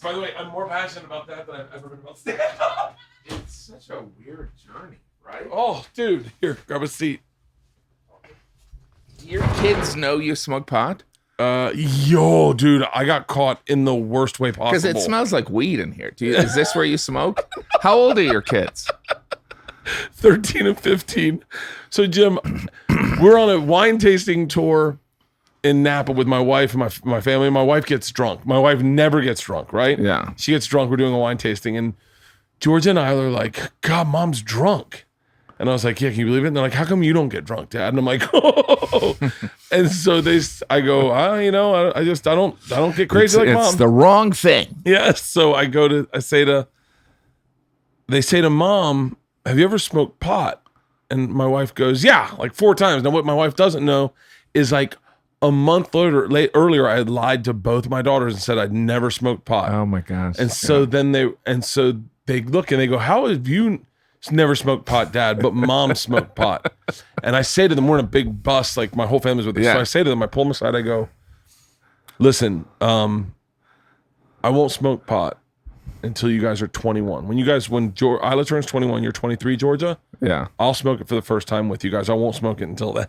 By the way, I'm more passionate about that than I've ever been about stand-up. It's such a weird journey, right? Oh, dude. Here, grab a seat. Do your kids know you smoke pot? Yo, dude, I got caught in the worst way possible. Because it smells like weed in here. Is this where you smoke? How old are your kids? 13 and 15. So, Jim, we're on a wine tasting tour in Napa with my wife and my family. My wife gets drunk. My wife never gets drunk, right? Yeah. She gets drunk. We're doing a wine tasting, and Georgia and I are like, God, Mom's drunk. And I was like, yeah, can you believe it? And they're like, how come you don't get drunk, Dad? And I'm like, oh. And so I go, I don't get crazy like Mom. It's the wrong thing. Yeah. So they say to Mom, have you ever smoked pot? And my wife goes, yeah, like 4 times. Now what my wife doesn't know is like a month earlier, I had lied to both my daughters and said I'd never smoked pot. Oh my gosh. And so then they look and they go, how have you never smoked pot, Dad, but Mom smoked pot? And I say to them, we're in a big bus, like my whole family's with us. Yeah. So I say to them, I pull them aside, I go, listen, I won't smoke pot until you guys are 21. When Isla turns 21, you're 23, Georgia. Yeah. I'll smoke it for the first time with you guys. I won't smoke it until then.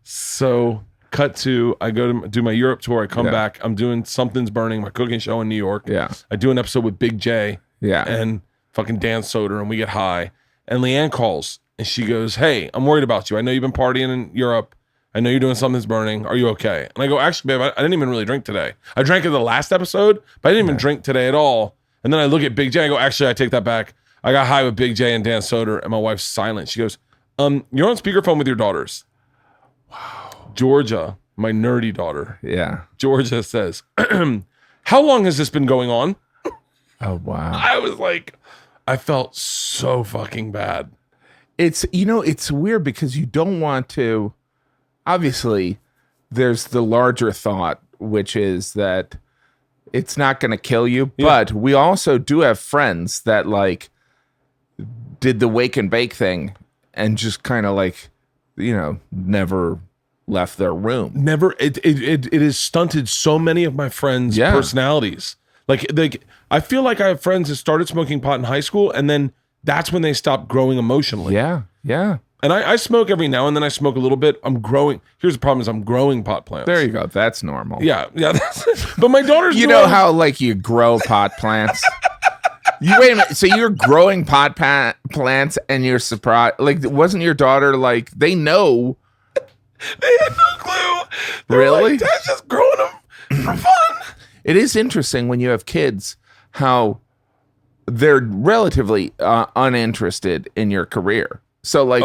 So cut to, I go to do my Europe tour. I come back. I'm doing Something's Burning, my cooking show in New York. Yeah. I do an episode with Big J. Yeah. And fucking Dan Soder, and we get high. And Leanne calls, and she goes, hey, I'm worried about you. I know you've been partying in Europe. I know you're doing Something's Burning. Are you okay? And I go, actually, babe, I didn't even really drink today. I drank in the last episode, but I didn't even drink today at all. And then I look at Big J. I go, actually, I take that back. I got high with Big J and Dan Soder, and my wife's silent. She goes, you're on speakerphone with your daughters. Wow. Georgia, my nerdy daughter. Yeah. Georgia says, how long has this been going on? Oh, wow. I was like, I felt so fucking bad. It's weird because you don't want to, obviously there's the larger thought, which is that it's not going to kill you. Yeah. But we also do have friends that like did the wake and bake thing and just kind of like, never left their room. Never. It has stunted so many of my friends' personalities. Like I feel like I have friends that started smoking pot in high school and then that's when they stopped growing emotionally. Yeah. Yeah. And I smoke every now and then. I smoke a little bit. I'm growing. Here's the problem: is I'm growing pot plants. There you go. That's normal. Yeah. But my daughter's. You know how like you grow pot plants. Wait a minute. So you're growing pot plants, and you're surprised. Like, wasn't your daughter like? They know. They had no clue. Really? Like, Dad's just growing them for fun. It is interesting when you have kids how they're relatively uninterested in your career. So like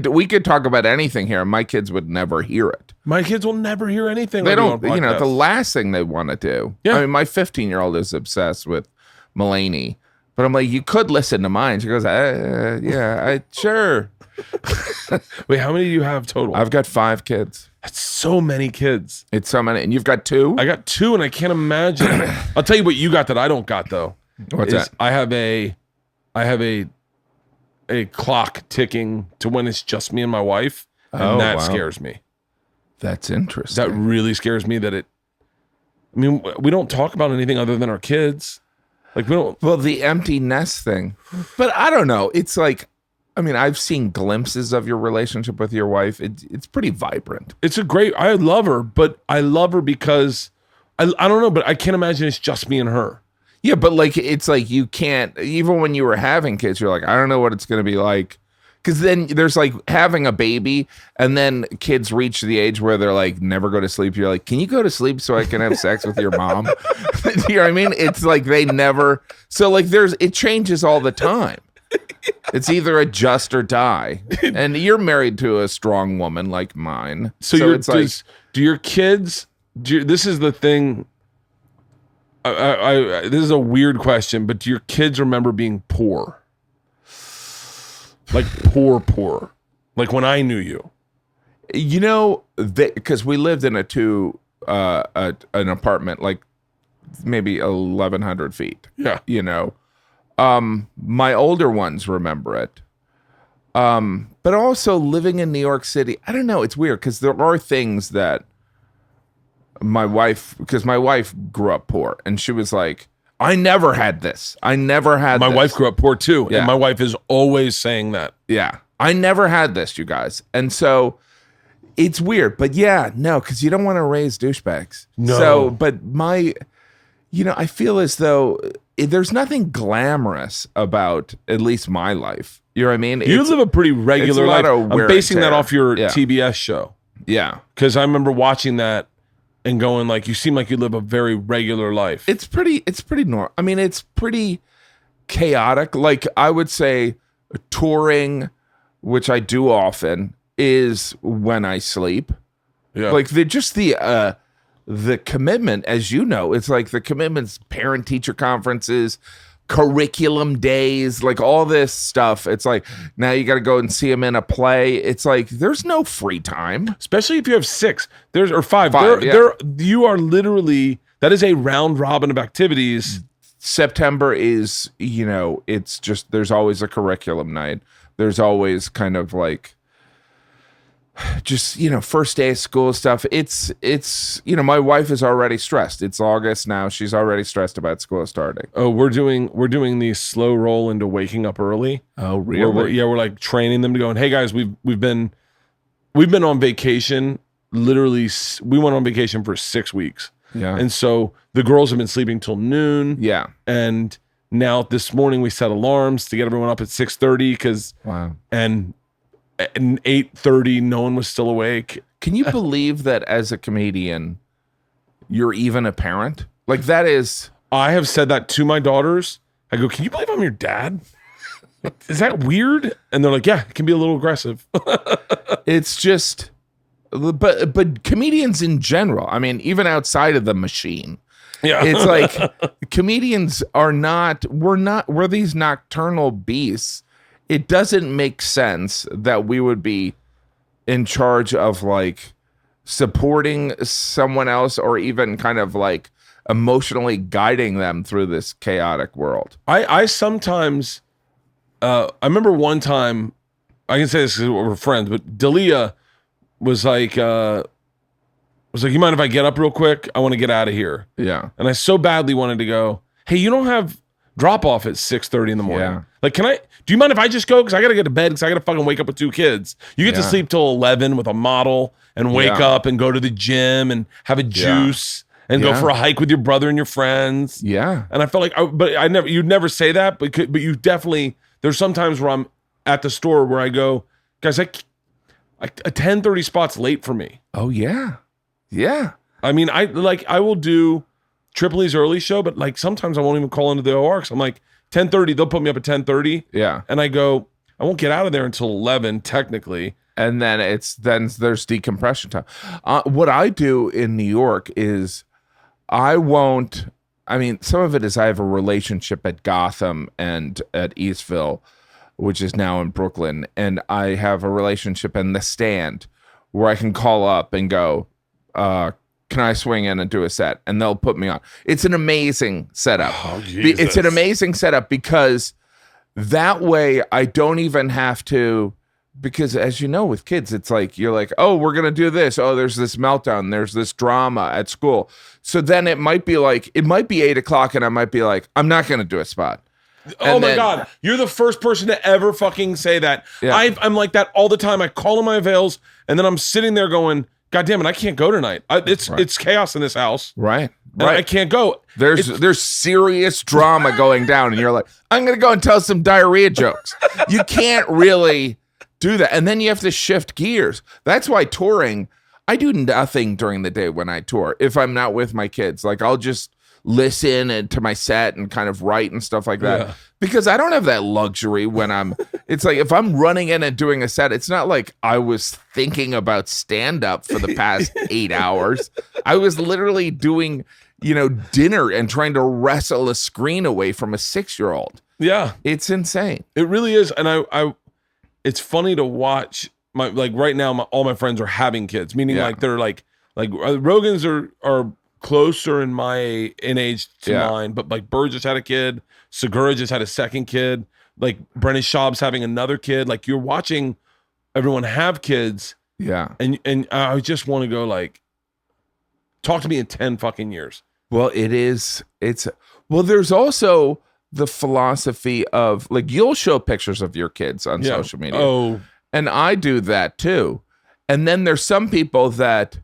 we could talk about anything here. My kids would never hear it. My kids will never hear anything. They don't. The last thing they want to do. Yeah. I mean, my 15-year-old is obsessed with Mulaney, but I'm like, you could listen to mine. She goes, sure. Wait, how many do you have total? I've got 5 kids. That's so many kids. It's so many, and you've got 2. I got 2, and I can't imagine. I'll tell you what you got that I don't got though. What's that? I have a clock ticking to when it's just me and my wife, and that scares me. That's interesting. That really scares me. We don't talk about anything other than our kids. Like we don't. Well, the empty nest thing, but I don't know. It's like, I mean, I've seen glimpses of your relationship with your wife. It's pretty vibrant. I love her, but I love her because I don't know, but I can't imagine it's just me and her. Yeah, but like it's like you can't, even when you were having kids, you're like, I don't know what it's going to be like. Because then there's like having a baby, and then kids reach the age where they're like, never go to sleep. You're like, can you go to sleep so I can have sex with your mom? You know what I mean? It's like they never. So like it changes all the time. It's either adjust or die. And you're married to a strong woman like mine. So it's like, do your kids, this is the thing. This is a weird question, but do your kids remember being poor? Like poor. Like when I knew you. Because we lived in an apartment like maybe 1,100 feet. Yeah. My older ones remember it. But also living in New York City, I don't know. It's weird because there are things that my wife, because my wife grew up poor, and she was like, I never had this. I never had My this. wife grew up poor too, Yeah. and my wife is always saying that. Yeah. I never had this, you guys. And so it's weird, but yeah, no, because you don't want to raise douchebags. No. So, but I feel as though there's nothing glamorous about at least my life. You know what I mean? You live a pretty regular it's a lot life. of wear I'm and basing that tear. off your Yeah. TBS show Yeah. because I remember watching that and going like, you seem like you live a very regular life. It's pretty normal. I mean, it's pretty chaotic. Like, I would say touring, which I do often, is when I sleep. Yeah. Like the commitment, as you know, it's like the commitments, parent teacher conferences, curriculum days, like all this stuff. It's like now you got to go and see them in a play. It's like there's no free time. Especially if you have 6, or 5. Yeah. You are literally, that is a round robin of activities. September is, it's just, there's always a curriculum night. There's always kind of like just, first day of school stuff. It's, my wife is already stressed. It's August now. She's already stressed about school starting. Oh, we're doing the slow roll into waking up early. Oh, We're like training them to go, and hey guys, we've been on vacation. Literally, we went on vacation for 6 weeks. Yeah. And so the girls have been sleeping till noon. Yeah. And now this morning we set alarms to get everyone up at 6:30 because Wow. and 8:30 no one was still awake. Can you believe that as a comedian, you're even a parent? Like that is. I have said that to my daughters. I go, can you believe I'm your dad? Is that weird? And they're like, yeah, it can be a little aggressive. It's just, but comedians in general, I mean, even outside of the machine, Yeah. it's like comedians we're these nocturnal beasts. It doesn't make sense that we would be in charge of like supporting someone else or even kind of like emotionally guiding them through this chaotic world. I sometimes, I remember one time, I can say this because we're friends, but Dalia was like, you mind if I get up real quick? I want to get out of here. Yeah. And I so badly wanted to go, hey, you don't have drop off at 6:30 in the morning. Yeah. Like, do you mind if I just go? Because I got to get to bed because I got to fucking wake up with 2 kids. You get to Yeah. sleep till 11 with a model and wake Yeah. up and go to the gym and have a juice and go Yeah. for a hike with your brother and your friends. Yeah. And I felt like, you'd never say that, but you definitely, there's sometimes where I'm at the store where I go, guys, a 10:30 spot's late for me. Oh yeah. Yeah. I mean, I will do Tripoli's early show, but like sometimes I won't even call into the OR because I'm like 10:30. They'll put me up at 10:30, Yeah. and I go, I won't get out of there until 11 technically. And then there's decompression time. What I do in New York is some of it is I have a relationship at Gotham and at Eastville, which is now in Brooklyn. And I have a relationship in the Stand where I can call up and go, can I swing in and do a set? And they'll put me on. It's an amazing setup. Oh, It's an amazing setup because that way I don't even have to, because as you know, with kids, it's like, you're like, oh, we're going to do this. Oh, there's this meltdown. There's this drama at school. So then it might be 8 o'clock and I might be like, I'm not going to do a spot. Oh my God. You're the first person to ever fucking say that. Yeah. I'm like that all the time. I call in my avails and then I'm sitting there going, God damn it, I can't go tonight. It's chaos in this house. Right. And I can't go. There's serious drama going down, and you're like, I'm gonna go and tell some diarrhea jokes. You can't really do that, and then you have to shift gears. That's why touring, I do nothing during the day when I tour. If I'm not with my kids, like I'll just listen to my set and kind of write and stuff like that. Yeah. Because I don't have that luxury when it's like if I'm running in and doing a set, it's not like I was thinking about stand-up for the past 8 hours. I was literally doing, dinner and trying to wrestle a screen away from a 6-year-old. Yeah. It's insane. It really is. And it's funny to watch right now, all my friends are having kids, meaning Yeah. like they're like Rogans are closer in age to Yeah. mine, but like Bert just had a kid, Segura just had a second kid, like Brennan Schaub's having another kid. Like you're watching everyone have kids, Yeah. and I just want to go like, Talk to me in 10 fucking years. Well, there's also the philosophy of like, you'll show pictures of your kids on social media. Oh, and I do that too. And then there's some people that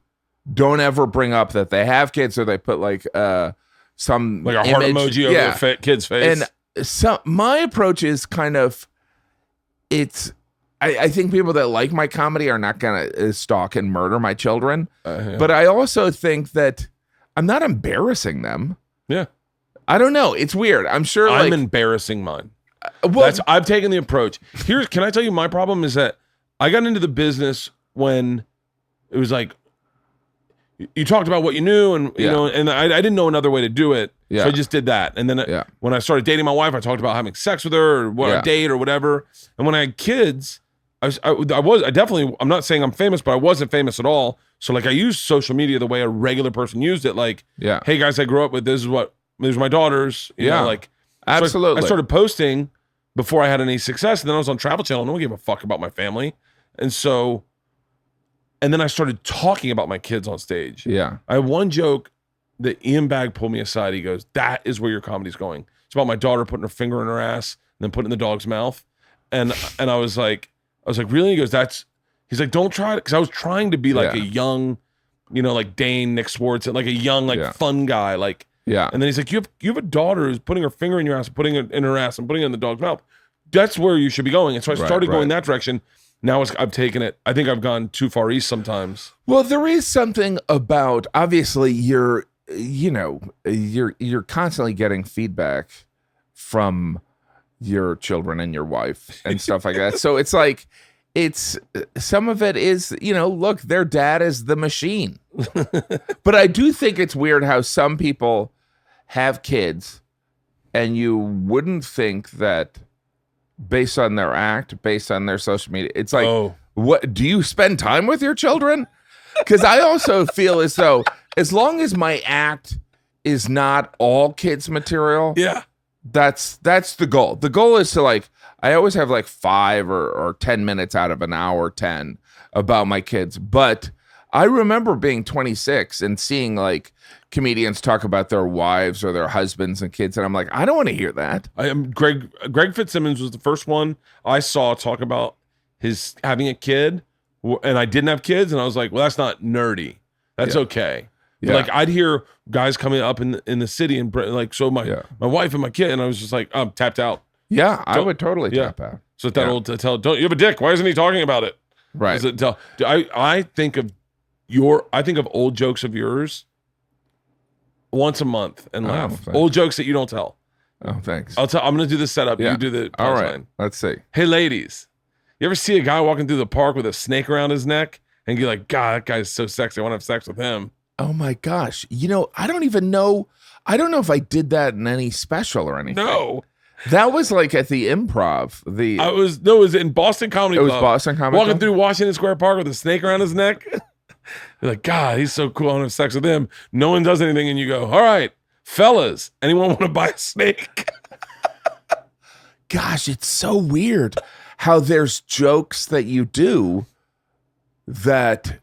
don't ever bring up that they have kids, or they put like some like a heart image. emoji over their kid's face. And my approach is kind of, I think people that like my comedy are not gonna stalk and murder my children. But I also think that I'm not embarrassing them. Yeah. I don't know. It's weird. I'm sure I'm embarrassing mine. I've taken the approach. Can I tell you my problem is that I got into the business when it was like, you talked about what you knew, and you know, and I didn't know another way to do it. So I just did that. And then when I started dating my wife, I talked about having sex with her, or a date or whatever. And when I had kids, I'm not saying I'm famous, but I wasn't famous at all. So like, I used social media the way a regular person used it. Like, hey guys, I grew up with, this is my daughters. You know, like, absolutely. So I started posting before I had any success. And then I was on Travel Channel. No one gave a fuck about my family. And then I started talking about my kids on stage. Yeah. I had one joke that Ian Bagg pulled me aside. He goes, that is where your comedy's going. It's about my daughter putting her finger in her ass and then putting it in the dog's mouth. And I was like, really? He goes, he's like, don't try it. Because I was trying to be like a young, you know, like Dane, Nick Swartz, and like a young, like fun guy. Like, and then he's like, you have a daughter who's putting her finger in your ass, putting it in her ass, and putting it in the dog's mouth. That's where you should be going. And so I started going that direction. Now I've taken it. I think I've gone too far east sometimes. Well, there is something about, obviously you're constantly getting feedback from your children and your wife and stuff like that. So it's like, some of it is, look, their dad is the machine. But I do think it's weird how some people have kids and you wouldn't think that, based on their act, based on their social media, it's like, what do you spend time with your children? Because I also feel as though, as long as my act is not all kids material, that's the goal. The goal is to, like, I always have like 5 or 10 minutes out of an hour 10 about my kids. But I remember being 26 and seeing like comedians talk about their wives or their husbands and kids, and I'm like, I don't want to hear that. Greg Fitzsimmons was the first one I saw talk about his having a kid, and I didn't have kids, and I was like, well, that's not nerdy. That's okay. But like, I'd hear guys coming up in the city and like, so my wife and my kid, and I was just like, I'm tapped out. Yeah, I would totally tap out. So that old don't you have a dick? Why isn't he talking about it? Right. I think of old jokes of yours once a month and laugh. Old jokes that you don't tell. Oh, thanks. I'm going to do the setup. You do the all right. line. Let's see. Hey, ladies, you ever see a guy walking through the park with a snake around his neck and you're like, God, that guy's so sexy. I want to have sex with him. Oh my gosh. I don't even know. I don't know if I did that in any special or anything. No. That was like at the Improv. It was in Boston Comedy Club. It was Boston Comedy Walking Club? through Washington Square Park with a snake around his neck. You're like, God, he's so cool. I want to have sex with him. No one does anything, and you go, all right, fellas, anyone want to buy a snake? Gosh, it's so weird how there's jokes that you do that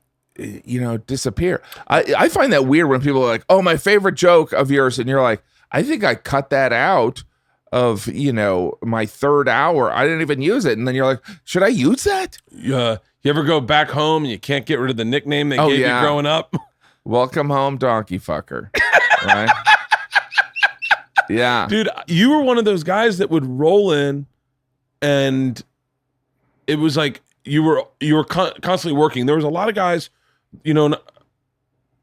disappear. I find that weird when people are like, oh, my favorite joke of yours, and you're like, I think I cut that out of my third hour. I didn't even use it. And then you're like, should I use that? You ever go back home and you can't get rid of the nickname they gave you growing up? Welcome home, donkey fucker. Right? Yeah. Dude, you were one of those guys that would roll in and it was like you were constantly working. There was a lot of guys, definitely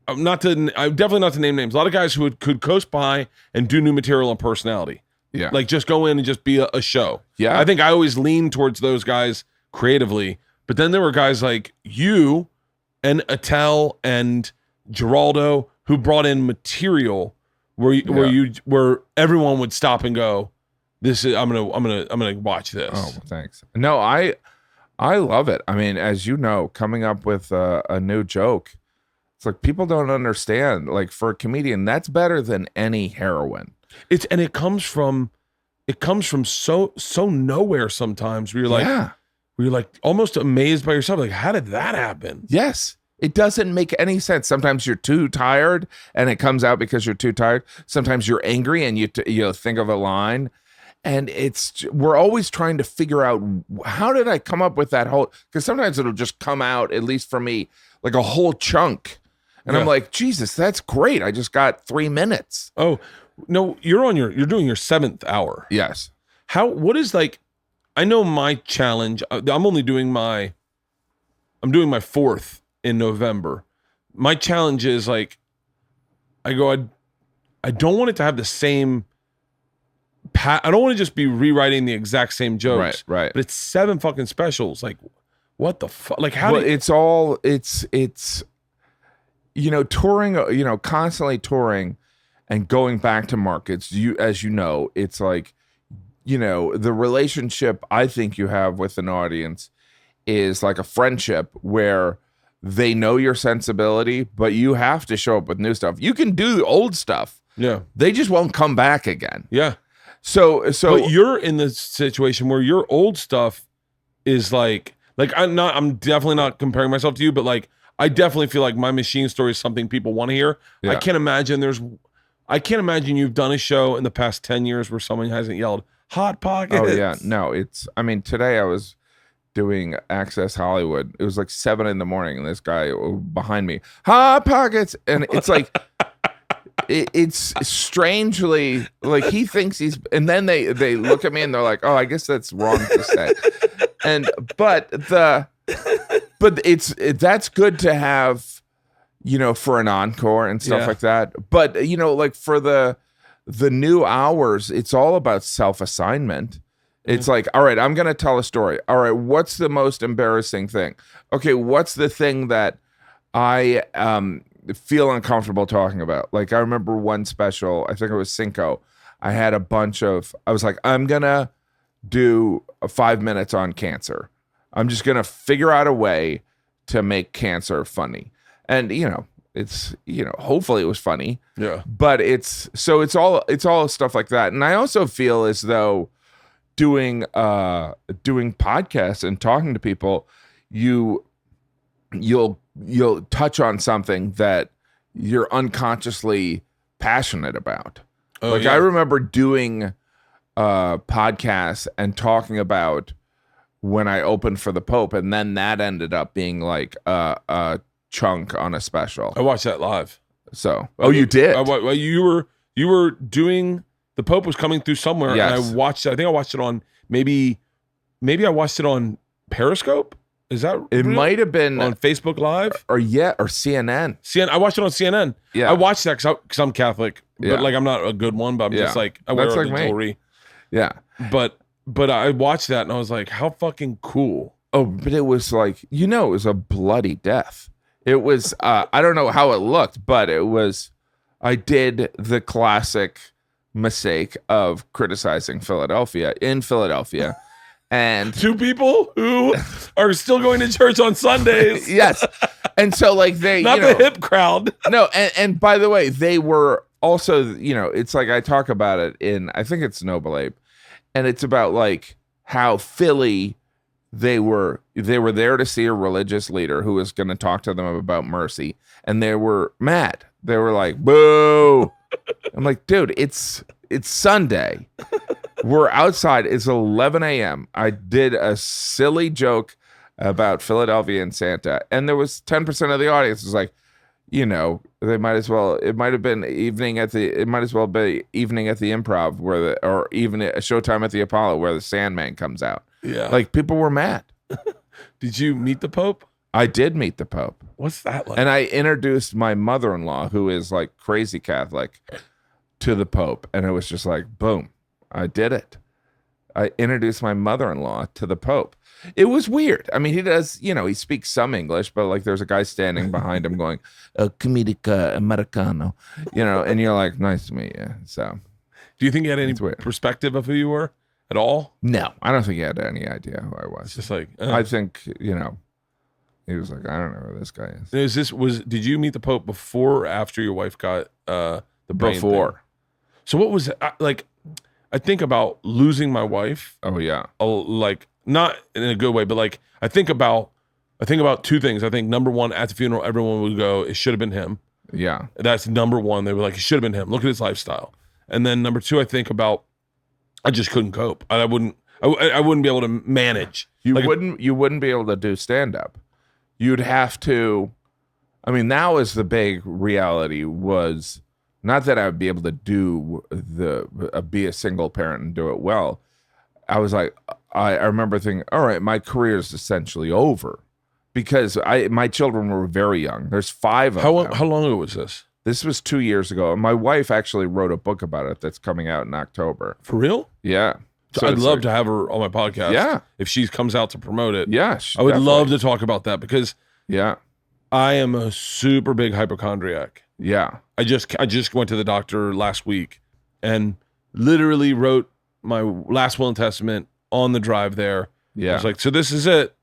not to name names. A lot of guys who could coast by and do new material and personality. Yeah. Like just go in and just be a show. Yeah. I think I always leaned towards those guys creatively. But then there were guys like you and Attell and Geraldo who brought in material where everyone would stop and go, I'm gonna watch this. Oh, thanks. No, I love it. I mean, as you know, coming up with a new joke, it's like people don't understand. Like, for a comedian, that's better than any heroin. It comes from so nowhere sometimes where you're like, almost amazed by yourself. Like, how did that happen? Yes. It doesn't make any sense. Sometimes you're too tired and it comes out because you're too tired. Sometimes you're angry and you think of a line. And we're always trying to figure out, how did I come up with that whole, because sometimes it'll just come out, at least for me, like a whole chunk. And I'm like, Jesus, that's great. I just got 3 minutes. Oh, no, you're doing your 7th hour. Yes. What is like, I know my challenge, I'm doing my 4th in November. My challenge is like, I don't want it to have the same I don't want to just be rewriting the exact same jokes. Right. But it's 7 fucking specials. Like, what the fuck? Like, how? Well, it's touring. Constantly touring, and going back to markets. As you know, it's like, the relationship I think you have with an audience is like a friendship where they know your sensibility, but you have to show up with new stuff. You can do the old stuff. Yeah. They just won't come back again. Yeah. So but you're in the situation where your old stuff is like I'm definitely not comparing myself to you, but like I definitely feel like my machine story is something people want to hear. Yeah. I can't imagine you've done a show in the past 10 years where someone hasn't yelled Hot Pockets. Oh yeah. No, today I was doing Access Hollywood. It was like 7 a.m, and this guy behind me, Hot Pockets, and it's like it's strangely like he thinks he's, and then they look at me and they're like, oh, I guess that's wrong to say. But that's good to have, for an encore and stuff like that. But like for the new hours, it's all about self-assignment. It's like, all right, I'm going to tell a story. All right, what's the most embarrassing thing? Okay, what's the thing that I feel uncomfortable talking about? Like, I remember one special, I think it was Cinco. I was like, I'm going to do 5 minutes on cancer. I'm just going to figure out a way to make cancer funny. And, it's, hopefully it was funny. Yeah. But it's all stuff like that. And I also feel as though doing podcasts and talking to people, you'll touch on something that you're unconsciously passionate about. Oh, I remember doing podcasts and talking about when I opened for the Pope, and then that ended up being like a chunk on a special. I watched that live. So, you did? You were doing, the Pope was coming through somewhere, yes. And I watched it. I think I watched it on maybe I watched it on Periscope. Is that it? Real? Might have been on Facebook Live or CNN. I watched it on CNN. Yeah, I watched that because I'm Catholic, but like I'm not a good one. But I'm just like I wear the jewelry. Yeah, but I watched that and I was like, how fucking cool. Oh, but it was like it was a bloody death. It was I don't know how it looked, but it was. I did the classic mistake of criticizing Philadelphia. And 2 people who are still going to church on Sundays. Yes. And so like they, not the hip crowd. No. And by the way, they were also, it's like I talk about it in, I think it's Noble Ape. And it's about like how Philly, they were there to see a religious leader who was going to talk to them about mercy. And they were mad. They were like, boo. I'm like, dude, it's Sunday. We're outside. It's 11 a.m. I did a silly joke about Philadelphia and Santa, and there was 10% of the audience was like, they might as well. It might have been evening at the. It might as well be evening at the Improv, or even a Showtime at the Apollo, where the Sandman comes out. Yeah, like people were mad. Did you meet the Pope? I did meet the Pope. What's that like? And I introduced my mother-in-law, who is like crazy Catholic, to the Pope, and it was just like, boom, I did it. I introduced my mother-in-law to the Pope. It was weird. I mean, he does, he speaks some English, but like there's a guy standing behind him going, comedica americano, and you're like, nice to meet you. So, do you think he had any perspective of who you were at all? No, I don't think he had any idea who I was. It's just like, I think, he was like, I don't know who this guy is. Did you meet the Pope before or after your wife got the brain before thing? So what was it like? I think about losing my wife. Oh yeah. Like not in a good way, but like I think about I think about two things. I think number one, at the funeral, everyone would go, it should have been him. Yeah. That's number one. They were like, it should have been him. Look at his lifestyle. And then number two, I think about, I just couldn't cope. I wouldn't be able to manage. You wouldn't be able to do stand up. You'd have to. I mean, that was the big reality. Was not that I would be able to do be a single parent and do it well. I was like, I remember thinking, all right, my career is essentially over because my children were very young. There's 5 of them. How long ago was this? This was 2 years ago. And my wife actually wrote a book about it that's coming out in October. For real? Yeah. So I'd love to have her on my podcast. Yeah. If she comes out to promote it. Yeah. I would love to talk about that because yeah, I am a super big hypochondriac. Yeah. I just went to the doctor last week and literally wrote my last will and testament on the drive there. Yeah. I was like, so this is it.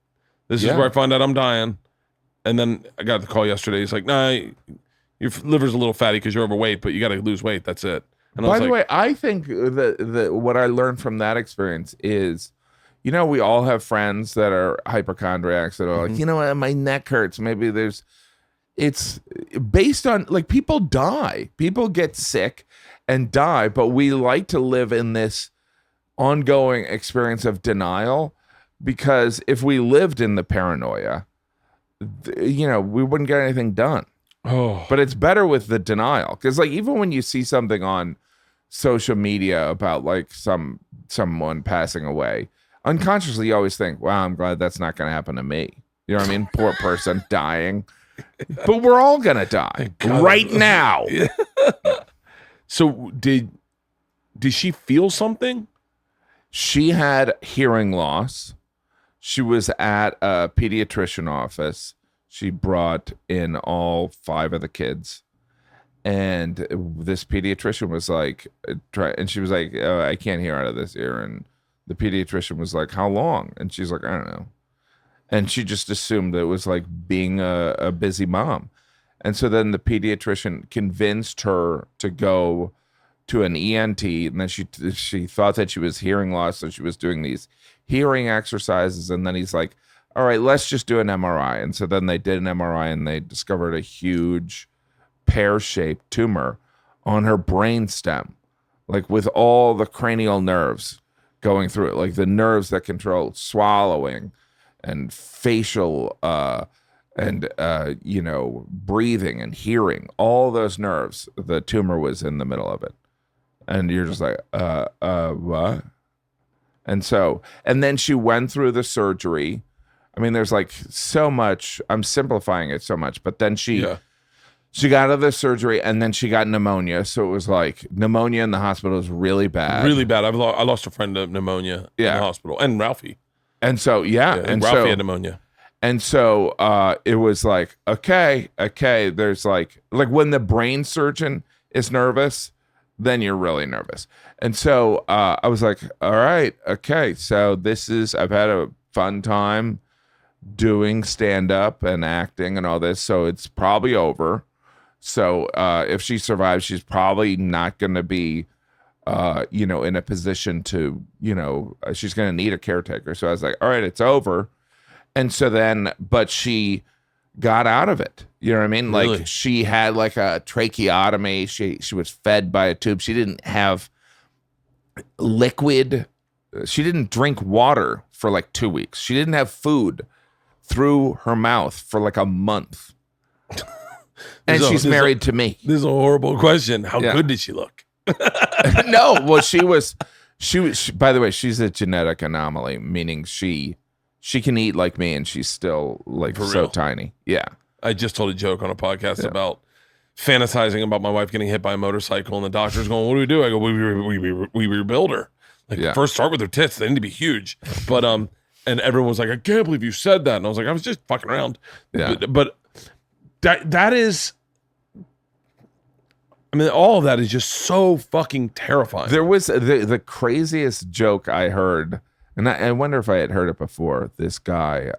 This is where I find out I'm dying. And then I got the call yesterday. He's like, nah, your liver's a little fatty because you're overweight, but you got to lose weight. That's it. And by the way, I think that what I learned from that experience is, we all have friends that are hypochondriacs that are like, my neck hurts. Maybe it's based on like people die, people get sick and die, but we like to live in this ongoing experience of denial because if we lived in the paranoia, we wouldn't get anything done. Oh, but it's better with the denial because like even when you see something on social media about like someone passing away, unconsciously you always think, wow, I'm glad that's not going to happen to me. You know what I mean? Poor person dying, but we're all going to die right now. Yeah. So did she feel something? She had hearing loss. She was at a pediatrician office. She brought in all 5 of the kids. And this pediatrician was like, and she was like, I can't hear out of this ear. And the pediatrician was like, how long? And she's like, I don't know. And she just assumed that it was like being a busy mom. And so then the pediatrician convinced her to go to an ENT. And then she thought that she was hearing loss. So she was doing these hearing exercises. And then he's like, all right, let's just do an MRI. And so then they did an MRI and they discovered a huge pear-shaped tumor on her brain stem, like with all the cranial nerves going through it, like the nerves that control swallowing and facial and breathing and hearing, all those nerves, the tumor was in the middle of it. And you're just like, what? And then she went through the surgery. I mean, there's like so much, I'm simplifying it so much, but then she got out of the surgery and then she got pneumonia. So it was like pneumonia in the hospital is really bad. Really bad. I lost a friend to pneumonia in the hospital, and Ralphie. And so, and Ralphie had pneumonia. And so it was like, okay, there's like when the brain surgeon is nervous, then you're really nervous. And so I was like, all right, okay. So I've had a fun time doing stand-up and acting and all this. So it's probably over. So if she survives, she's probably not going to be, in a position to, she's going to need a caretaker. So I was like, all right, it's over. And so then, but she got out of it. You know what I mean? Really? Like she had like a tracheotomy. She was fed by a tube. She didn't have liquid. She didn't drink water for like 2 weeks. She didn't have food through her mouth for like a month. And she's married to me. This is a horrible question. How good did she look? No, well, she was, by the way, she's a genetic anomaly, meaning she can eat like me and she's still like so tiny. Yeah. I just told a joke on a podcast about fantasizing about my wife getting hit by a motorcycle and the doctor's going, what do we do? I go, we rebuild her. Like first start with her tits. They need to be huge. But, and everyone was like, I can't believe you said that. And I was like, I was just fucking around. Yeah. But that is, I mean, all of that is just so fucking terrifying. There was the craziest joke I heard, and I wonder if I had heard it before. This guy's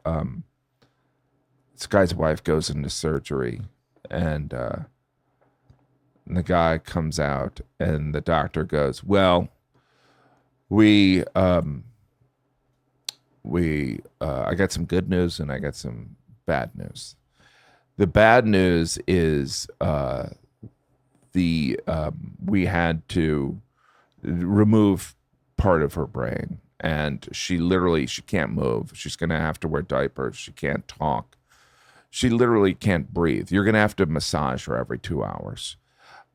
wife goes into surgery, and the guy comes out, and the doctor goes, well, I got some good news and I got some bad news. The bad news is we had to remove part of her brain, and she can't move. She's going to have to wear diapers. She can't talk. She literally can't breathe. You're going to have to massage her every 2 hours.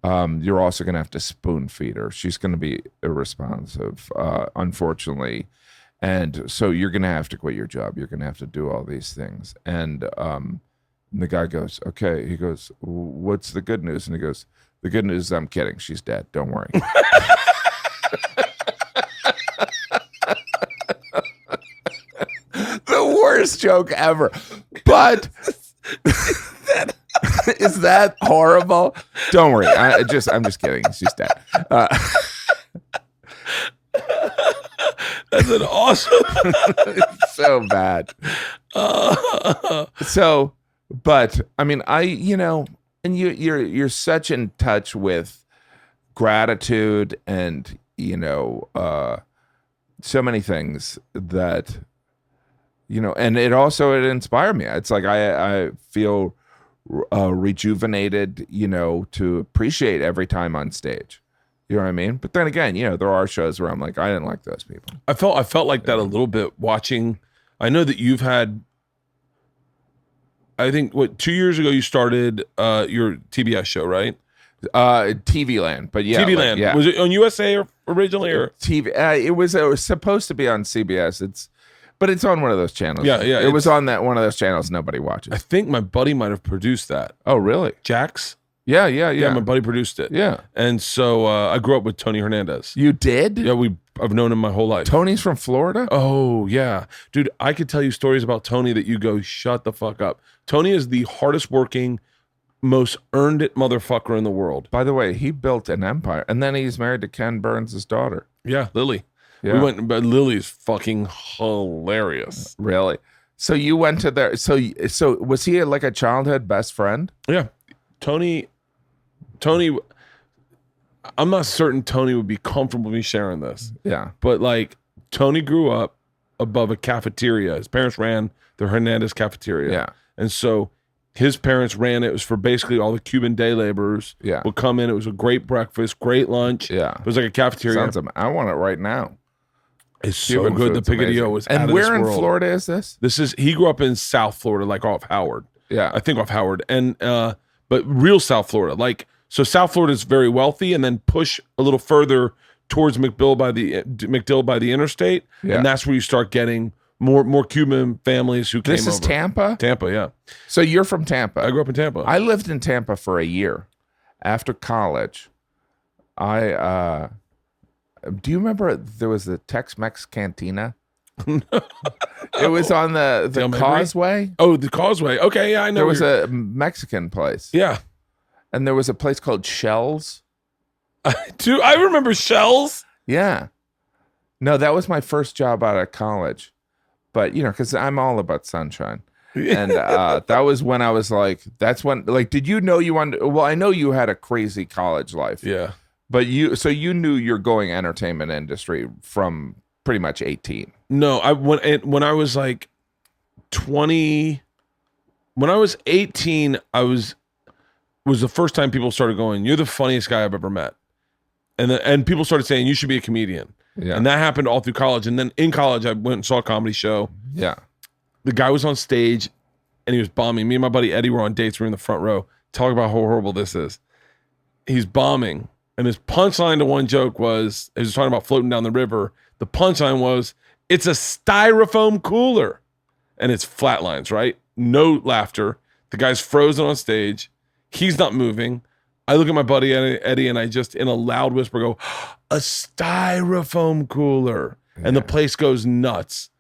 You're also going to have to spoon feed her. She's going to be irresponsive, unfortunately. And so you're going to have to quit your job. You're going to have to do all these things. And the guy goes, okay. He goes, what's the good news? And he goes, the good news is I'm kidding. She's dead. Don't worry. The worst joke ever. But is that horrible? Don't worry. I'm just kidding. She's dead. That's an awesome. It's so bad. So, but I mean, and you're such in touch with gratitude and so many things that and it inspired me. It's like I feel rejuvenated, to appreciate every time on stage. You know what I mean? But then again, there are shows where I'm like, I didn't like those people. I felt like that a little bit watching. I know that you've had, I think 2 years ago you started your TBS show, right? TV Land, but yeah, TV Land. Yeah. Was it on USA originally, or TV? It was supposed to be on CBS. But it's on one of those channels. Yeah. It was on one of those channels nobody watches. I think my buddy might have produced that. Oh, really? Jax. Yeah. Yeah, my buddy produced it. Yeah. And so I grew up with Tony Hernandez. You did? Yeah, I've known him my whole life. Tony's from Florida? Oh, yeah. Dude, I could tell you stories about Tony that you go, shut the fuck up. Tony is the hardest working, most earned it motherfucker in the world. By the way, he built an empire. And then he's married to Ken Burns' daughter. Yeah, Lily. Yeah. We went, but Lily's fucking hilarious. Really? So you went to there. So was he like a childhood best friend? Yeah. Tony, I'm not certain Tony would be comfortable with me sharing this. Yeah. But like, Tony grew up above a cafeteria. His parents ran the Hernandez cafeteria. Yeah. And so his parents ran it. It was for basically all the Cuban day laborers. Yeah. Would come in. It was a great breakfast, great lunch. Yeah. It was like a cafeteria. I want it right now. It's so good. The Picadillo was and out of where this in world. Florida is this? He grew up in South Florida, like off Howard. Yeah. I think off Howard. And but real South Florida. Like, so South Florida is very wealthy, and then push a little further towards McDill by the interstate. Yeah. And that's where you start getting more Cuban families who came over. This is Tampa? Tampa, yeah. So you're from Tampa. I grew up in Tampa. I lived in Tampa for a year. After college, do you remember there was the Tex-Mex Cantina? It was on the Causeway. Oh, the Causeway. Okay, yeah, I know. There was a Mexican place. Yeah. And there was a place called Shell's. Dude, I remember Shells. Yeah. No, that was my first job out of college. But, because I'm all about sunshine. And that was when I was like, did you know you wanted, well, I know you had a crazy college life. Yeah. But you knew you're going entertainment industry from pretty much 18. No, when I was like 20, when I was 18, was the first time people started going, "You're the funniest guy I've ever met," and people started saying, "You should be a comedian." Yeah. And that happened all through college. And then in college, I went and saw a comedy show. Yeah. The guy was on stage, and he was bombing. Me and my buddy Eddie were on dates. We were in the front row. Talk about how horrible this is. He's bombing. And his punchline to one joke was, he was talking about floating down the river. The punchline was, "It's a styrofoam cooler." And it's flatlines, right? No laughter. The guy's frozen on stage. He's not moving. I look at my buddy Eddie, and I just, in a loud whisper, go, "A styrofoam cooler." And the place goes nuts.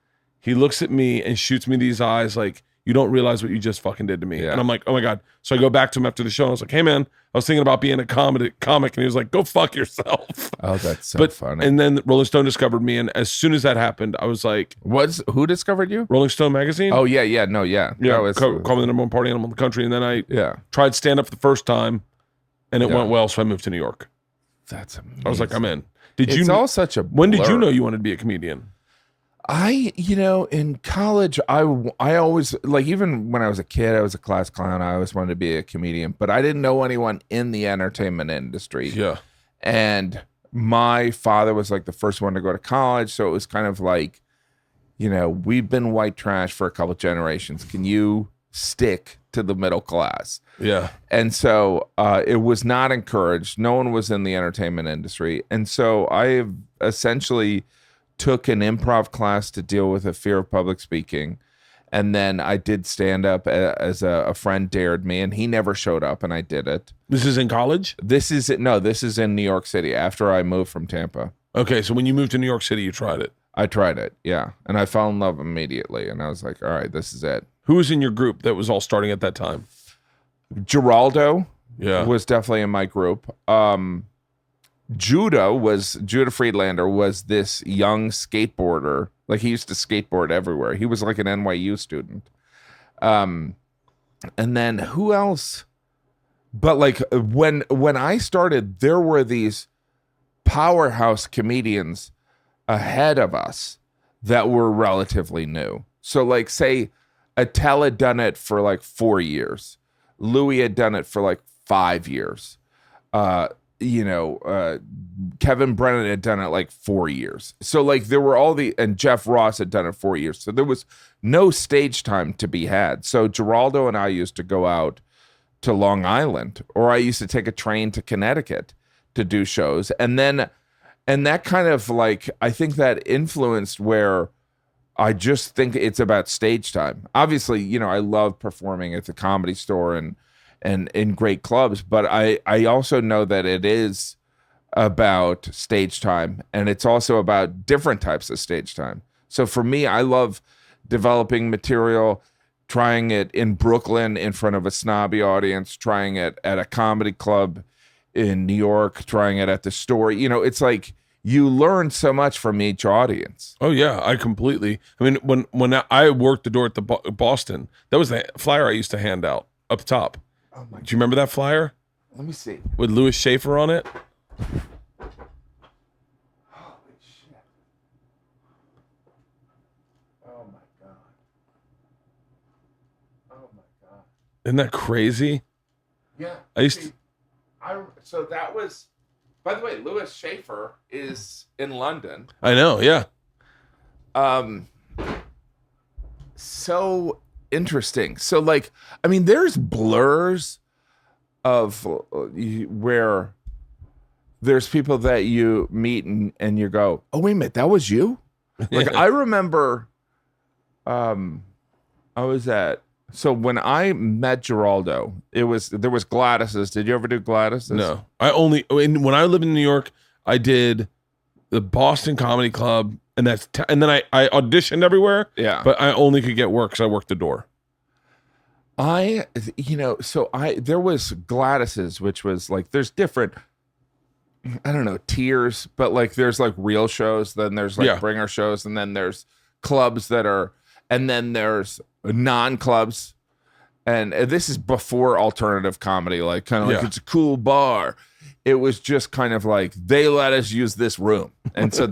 He looks at me and shoots me these eyes like, "You don't realize what you just fucking did to me." Yeah. And I'm like, "Oh my God." So I go back to him after the show, and I was like, "Hey man, I was thinking about being a comic." And he was like, "Go fuck yourself." Oh, that's so funny. And then Rolling Stone discovered me. And as soon as that happened, I was like, who discovered you? Rolling Stone magazine. Oh yeah. No, yeah. Yeah. That was, Call me the number one party animal in the country. And then I yeah. tried stand up the first time, and it went well. So I moved to New York. That's amazing. I was like, I'm in. It's all such a When did you blur. know you wanted to be a comedian? In college, I always, like, even when I was a kid, I was a class clown. I always wanted to be a comedian, but I didn't know anyone in the entertainment industry. Yeah. And my father was like the first one to go to college. So it was kind of like, we've been white trash for a couple generations. Can you stick to the middle class? Yeah. And so it was not encouraged. No one was in the entertainment industry. And so I essentially took an improv class to deal with a fear of public speaking. And then I did stand up as a friend dared me, and he never showed up, and I did it. This is in college? This is in New York City after I moved from Tampa. Okay, so when you moved to New York City, you tried it. I tried it, yeah. And I fell in love immediately, and I was like, all right, this is it. Who was in your group that was all starting at that time? Geraldo Yeah. was definitely in my group. Judah Friedlander was this young skateboarder. Like, he used to skateboard everywhere. He was like an NYU student. And then who else? But like when I started, there were these powerhouse comedians ahead of us that were relatively new. So like, say Attell had done it for like 4 years. Louis had done it for like 5 years. Kevin Brennan had done it like 4 years. So like there were and Jeff Ross had done it 4 years. So there was no stage time to be had. So Geraldo and I used to go out to Long Island, or I used to take a train to Connecticut to do shows. And that kind of like, I think that influenced where I just think it's about stage time. Obviously, I love performing at the Comedy Store and in great clubs, but I also know that it is about stage time, and it's also about different types of stage time. So for me, I love developing material, trying it in Brooklyn in front of a snobby audience, trying it at a comedy club in New York, trying it at the store. It's like you learn so much from each audience. Oh yeah, I completely. I mean, when I worked the door at the Boston, that was the flyer I used to hand out up top. Oh my! Do you remember that flyer? Let me see. With Louis Schaefer on it. Holy shit! Oh my god! Oh my god! Isn't that crazy? Yeah. I used to. So that was. By the way, Louis Schaefer is in London. I know. Yeah. So interesting. So like, I mean, there's blurs of where there's people that you meet and you go, oh wait a minute, that was you? Like I remember so when I met Geraldo, there was Gladys's. Did you ever do Gladys's? No, when I lived in New York, I did the Boston Comedy Club, and and then I auditioned everywhere. Yeah, but I only could get work because I worked the door. there was Gladys's, which was like, there's different, I don't know, tiers, but like there's like real shows, then there's like bringer shows, and then there's clubs and then there's non-clubs. And this is before alternative comedy, like kind of like it's a cool bar. It was just kind of like, they let us use this room. And so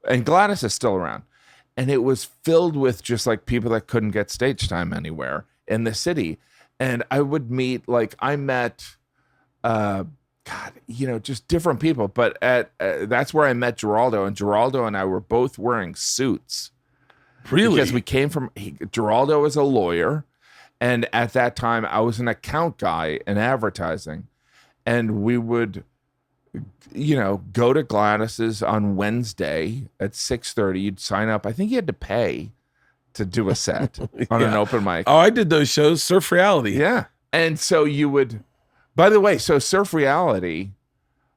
and Gladys is still around. And it was filled with just like people that couldn't get stage time anywhere in the city. And I would meet, like I met, just different people. But that's where I met Geraldo. And Geraldo and I were both wearing suits. Really? Because we came from, Geraldo was a lawyer. And at that time, I was an account guy in advertising. And we would, go to Gladys's on Wednesday at 6:30. You'd sign up. I think you had to pay to do a set on an open mic. Oh, I did those shows, Surf Reality. Yeah. And so you would, by the way, so Surf Reality,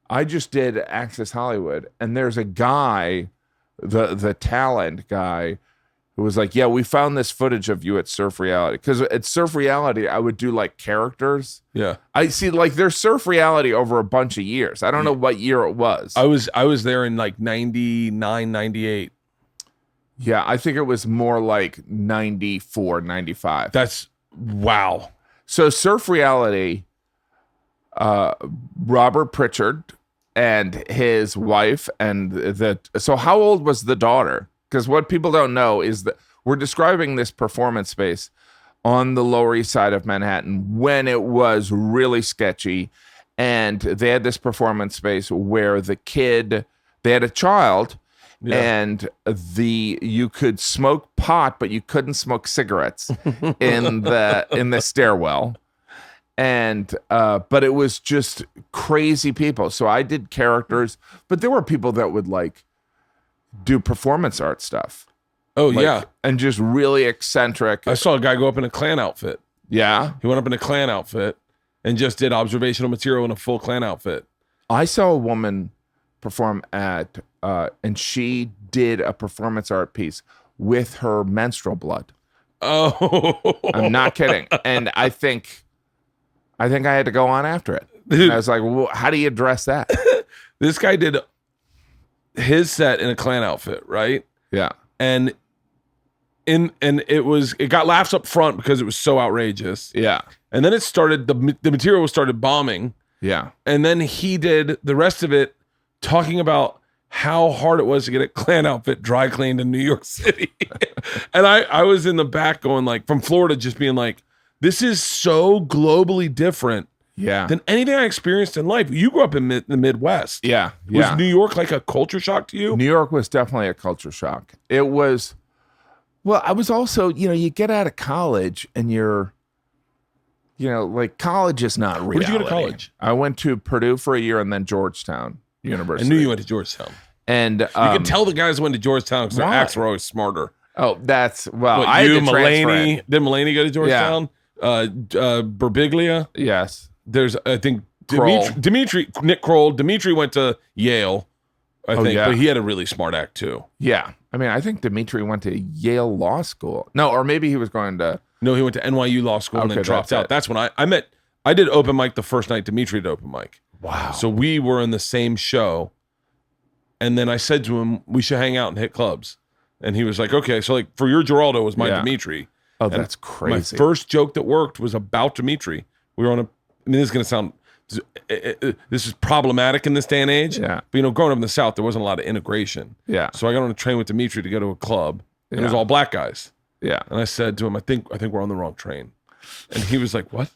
I just did Access Hollywood. And there's a guy, the talent guy, who was like, yeah, we found this footage of you at Surf Reality. Because at Surf Reality, I would do like characters. Yeah. I see, like, there's Surf Reality over a bunch of years. I don't know what year it was. I was there in like 99, 98. Yeah, I think it was more like 94, 95. That's, wow. So Surf Reality, Robert Pritchard and his wife so how old was the daughter? Because what people don't know is that we're describing this performance space on the Lower East Side of Manhattan when it was really sketchy. And they had this performance space where they had a child, and you could smoke pot, but you couldn't smoke cigarettes in the stairwell. And but it was just crazy people. So I did characters, but there were people that would like do performance art stuff. Oh, yeah. And just really eccentric. I saw a guy go up in a Klan outfit. Yeah. He went up in a Klan outfit and just did observational material in a full Klan outfit. I saw a woman perform and she did a performance art piece with her menstrual blood. Oh. I'm not kidding. And I think I had to go on after it. And I was like, well, how do you address that? This guy did his set in a Klan outfit, right? Yeah. And it got laughs up front because it was so outrageous. Yeah. And then it started, the material started bombing. Yeah. And then he did the rest of it talking about how hard it was to get a Klan outfit dry cleaned in New York City. And I was in the back going like, from Florida, just being like, this is so globally different than anything I experienced in life. You grew up in the Midwest. Yeah. Was New York like a culture shock to you? New York was definitely a culture shock. It was, well, I was also, you get out of college and you're, like college is not reality. Where did you go to college? I went to Purdue for a year and then Georgetown University. I knew you went to Georgetown. And you can tell the guys who went to Georgetown because their acts were always smarter. Oh, that's, well, What, I you, had to Mulaney, did Mulaney go to Georgetown? Birbiglia? Yes. There's, I think, Kroll. Nick Kroll. Dimitri went to Yale, I think, yeah. but he had a really smart act too. Yeah. I mean, I think Dimitri went to Yale Law School. No, or maybe he was going to. No, he went to NYU Law School and then dropped out. That's when I did open mic the first night Dimitri did open mic. Wow. So we were in the same show. And then I said to him, we should hang out and hit clubs. And he was like, okay. So like for your Geraldo was my Dimitri. Oh, that's crazy. My first joke that worked was about Dimitri. We were on this is going to sound, this is problematic in this day and age. Yeah. But growing up in the South, there wasn't a lot of integration. Yeah. So I got on a train with Dimitri to go to a club. And it was all black guys. Yeah. And I said to him, I think we're on the wrong train. And he was like, what?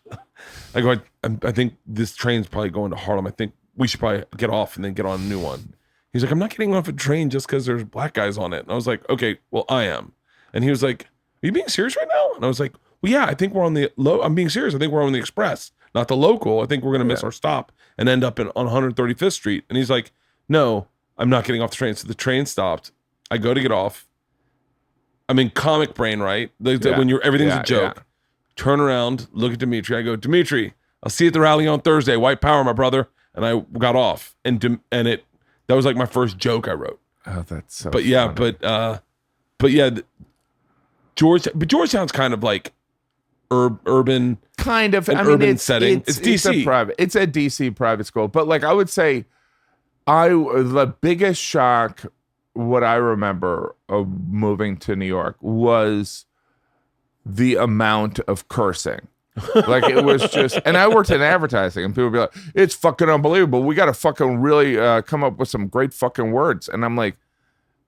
I go, I think this train's probably going to Harlem. I think we should probably get off and then get on a new one. He's like, I'm not getting off a train just because there's black guys on it. And I was like, okay, well, I am. And he was like, are you being serious right now? And I was like, well, yeah, I think we're on the I'm being serious. I think we're on the express, not the local. I think we're going to miss our stop and end up on 135th Street. And he's like, no, I'm not getting off the train. So the train stopped. I go to get off. I'm in comic brain, right? When everything's a joke. Yeah. Turn around, look at Dimitri. I go, Dimitri, I'll see you at the rally on Thursday. White power, my brother. And I got off. And that was like my first joke I wrote. Oh, that's so But yeah, funny. but yeah, Georgetown's kind of like urban. Kind of. Urban setting. It's DC. It's a DC private school. But like I would say, the biggest shock, what I remember of moving to New York was the amount of cursing. Like it was just, and I worked in advertising and people would be like, it's fucking unbelievable. We got to fucking really come up with some great fucking words. And I'm like,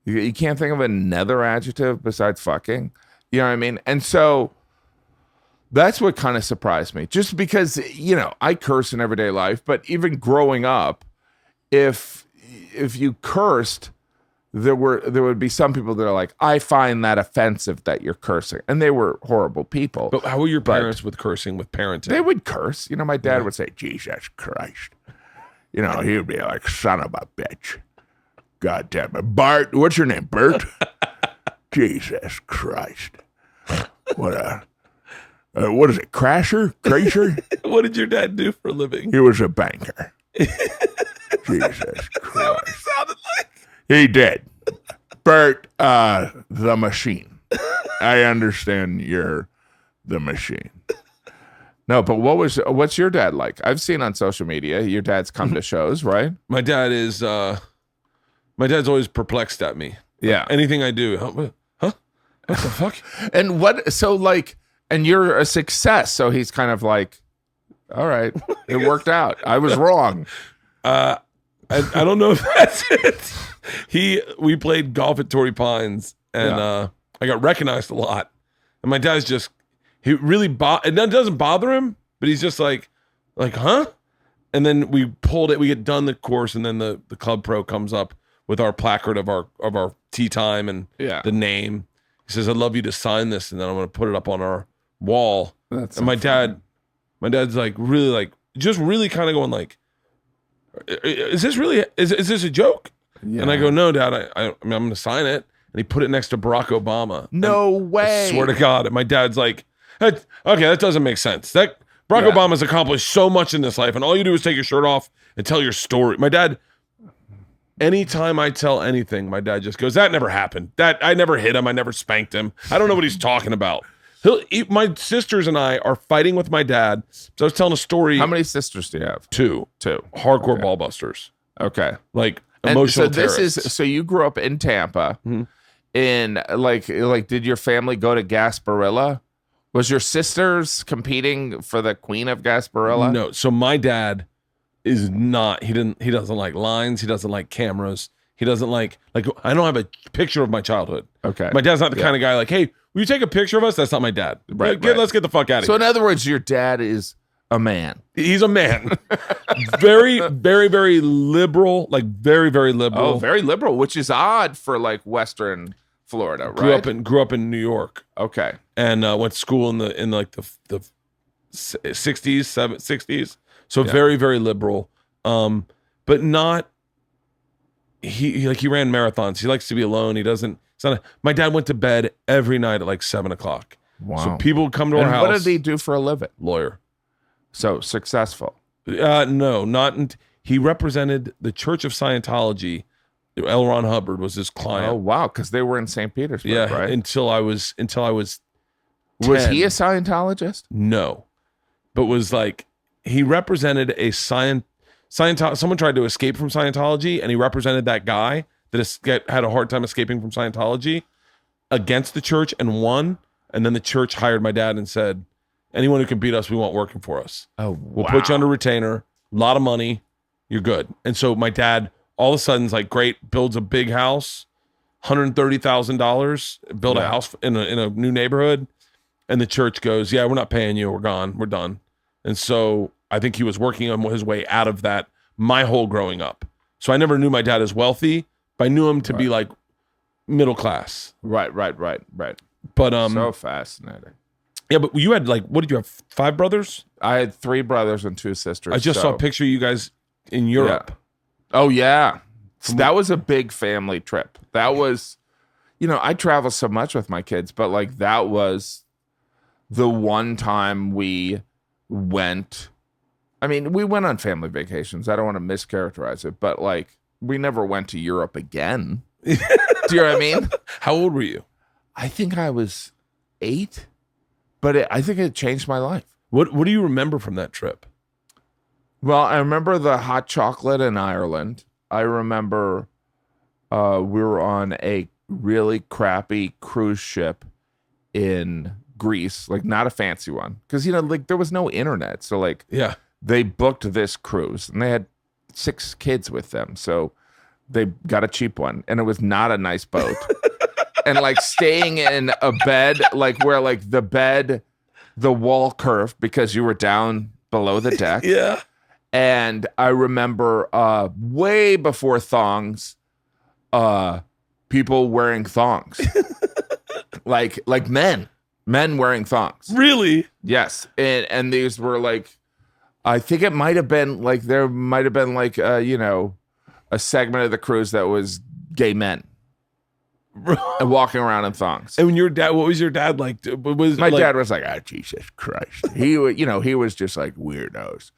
you can't think of another adjective besides fucking. You know what I mean? And so that's what kind of surprised me. Just because, I curse in everyday life, but even growing up, if you cursed, there would be some people that are like, I find that offensive that you're cursing. And they were horrible people. But how were your parents with cursing, with parenting? They would curse. My dad would say, Jesus Christ. He would be like, son of a bitch. God damn it. Bart, what's your name? Bert? Jesus Christ. What is it? Kreischer? What did your dad do for a living? He was a banker. Jesus Christ. Is that what he sounded like? He did. Bert, the machine. I understand you're the machine. No, but what's your dad like? I've seen on social media, your dad's come to shows, right? My dad's always perplexed at me. Yeah. Anything I do. Huh? What the fuck? And you're a success. So he's kind of like, all right, it worked out. I was wrong. I don't know if that's it. We played golf at Torrey Pines, and I got recognized a lot. And my dad's just, he really, it doesn't bother him, but he's just like, huh? And then we pulled it. We get done the course, and then the club pro comes up with our placard of our tee time and the name. He says, "I'd love you to sign this, and then I'm going to put it up on our wall." That's and my dad's like really like just really kind of going like, "Is this really is this a joke?" Yeah. And I go, "No, Dad. I mean, I'm going to sign it." And he put it next to Barack Obama. No way! I swear to God. And my dad's like, "Okay, that doesn't make sense. That Barack Obama's accomplished so much in this life, and all you do is take your shirt off and tell your story." My dad. Anytime I tell anything, my dad just goes, "That never happened. That I never hit him. I never spanked him. I don't know what he's talking about." My sisters and I are fighting with my dad. So I was telling a story. How many sisters do you have? Two. Hardcore ball busters. Okay. Like emotional terrorists. So you grew up in Tampa. Mm-hmm. In like, did your family go to Gasparilla? Was your sisters competing for the Queen of Gasparilla? No. So my dad is not, he doesn't like lines. He doesn't like cameras. He doesn't like, I don't have a picture of my childhood. Okay. My dad's not the kind of guy like, "Hey, will you take a picture of us?" That's not my dad. Right. Let's get the fuck out of here. So in other words, your dad is a man. He's a man. Very, very, very liberal. Like very, very liberal. Oh, very liberal, which is odd for like Western Florida, right? Grew up in New York. Okay. And went to school in the 60s, 60s. So very, very liberal. But not he ran marathons. He likes to be alone. My dad went to bed every night at like 7:00. Wow. So people would come to our house. What did he do for a living? Lawyer. So successful. No, he represented the Church of Scientology. L. Ron Hubbard was his client. Oh wow, because they were in St. Petersburg, right? Until I was 10. Was he a Scientologist? No, but was like he represented a Scientology. Someone tried to escape from Scientology, and he represented that guy that had a hard time escaping from Scientology against the church and won. And then the church hired my dad and said, "Anyone who can beat us, we want working for us. We'll put you under retainer, a lot of money, you're good." And so my dad, all of a sudden, is like, great, builds a big house, $130,000, build a house in a new neighborhood. And the church goes, "Yeah, we're not paying you. We're gone. We're done." And so I think he was working on his way out of that my whole growing up. So I never knew my dad as wealthy, but I knew him to be like middle class. Right. But so fascinating. Yeah, but you had like, what did you have? 5 brothers? I had 3 brothers and 2 sisters. I just saw a picture of you guys in Europe. Yeah. Oh yeah. So that was a big family trip. That was, I travel so much with my kids, but like that was the one time we went. I mean, we went on family vacations. I don't want to mischaracterize it, but like we never went to Europe again. Do you know what I mean? How old were you? I think I was 8, but I think it changed my life. What do you remember from that trip? Well, I remember the hot chocolate in Ireland. I remember we were on a really crappy cruise ship in Greece, like not a fancy one, because like there was no internet, so like they booked this cruise and they had 6 kids with them, so they got a cheap one, and it was not a nice boat. And like staying in a bed, like where like the wall curved because you were down below the deck. Yeah. And I remember way before thongs, people wearing thongs, like men wearing thongs. Really? Yes. And these were like, I think it might have been like, there might have been like, a segment of the cruise that was gay men. And walking around in thongs. And when your dad, what was your dad like? My dad was like, "Oh, Jesus Christ." He was just like weirdos.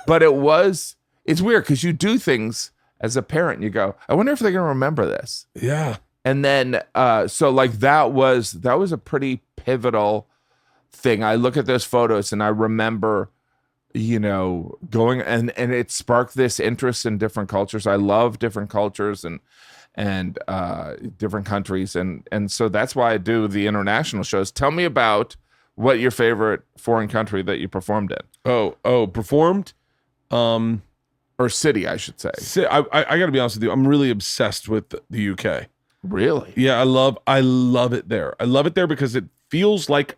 But it's weird because you do things as a parent. You go, I wonder if they're going to remember this. Yeah. And then, so like that was a pretty pivotal thing. I look at those photos and I remember, going and it sparked this interest in different cultures. I love different cultures and different countries, and so that's why I do the international shows. Tell me about what your favorite foreign country that you performed in. Performed. or city, I should say. I got to be honest with you. I'm really obsessed with the UK. Really? Yeah, I love it there. I love it there because it feels like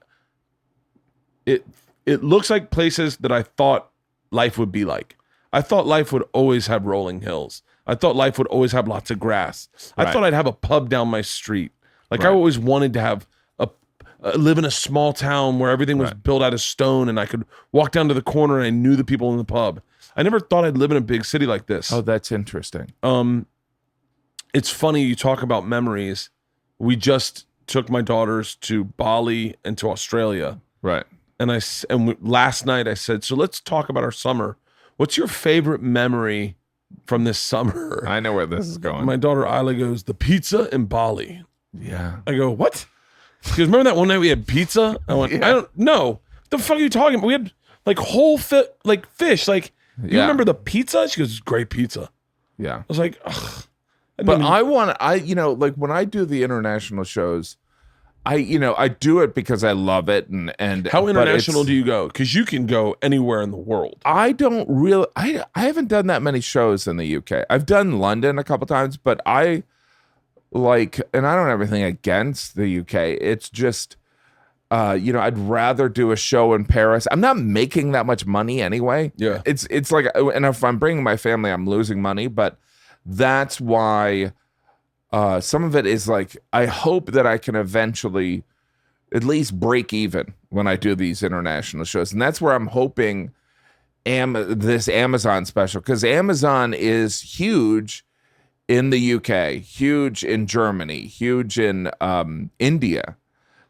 it looks like places that I thought life would be like. I thought life would always have rolling hills. I thought life would always have lots of grass. I thought I'd have a pub down my street. Like I always wanted to have live in a small town where everything was built out of stone and I could walk down to the corner and I knew the people in the pub. I never thought I'd live in a big city like this. Oh, that's interesting. It's funny you talk about memories. We just took my daughters to Bali and to Australia. Right. And last night I said, so let's talk about our summer. What's your favorite memory from this summer? I know where this is going. My daughter Isla goes, the pizza in Bali. Yeah. I go, what? She goes, remember that one night we had pizza? I went, I don't know. What the fuck are you talking about? We had like whole fish. Like, you remember the pizza? She goes, it's great pizza. Yeah. I was like, ugh. Like when I do the international shows, I do it because I love it. And how international do you go? Because you can go anywhere in the world. I haven't done that many shows in the UK. I've done London a couple times, but and I don't have anything against the UK. It's just, I'd rather do a show in Paris. I'm not making that much money anyway. Yeah. It's like, and if I'm bringing my family, I'm losing money, but that's why some of it is like, I hope that I can eventually at least break even when I do these international shows. And that's where I'm hoping this Amazon special, because Amazon is huge in the UK, huge in Germany, huge in India.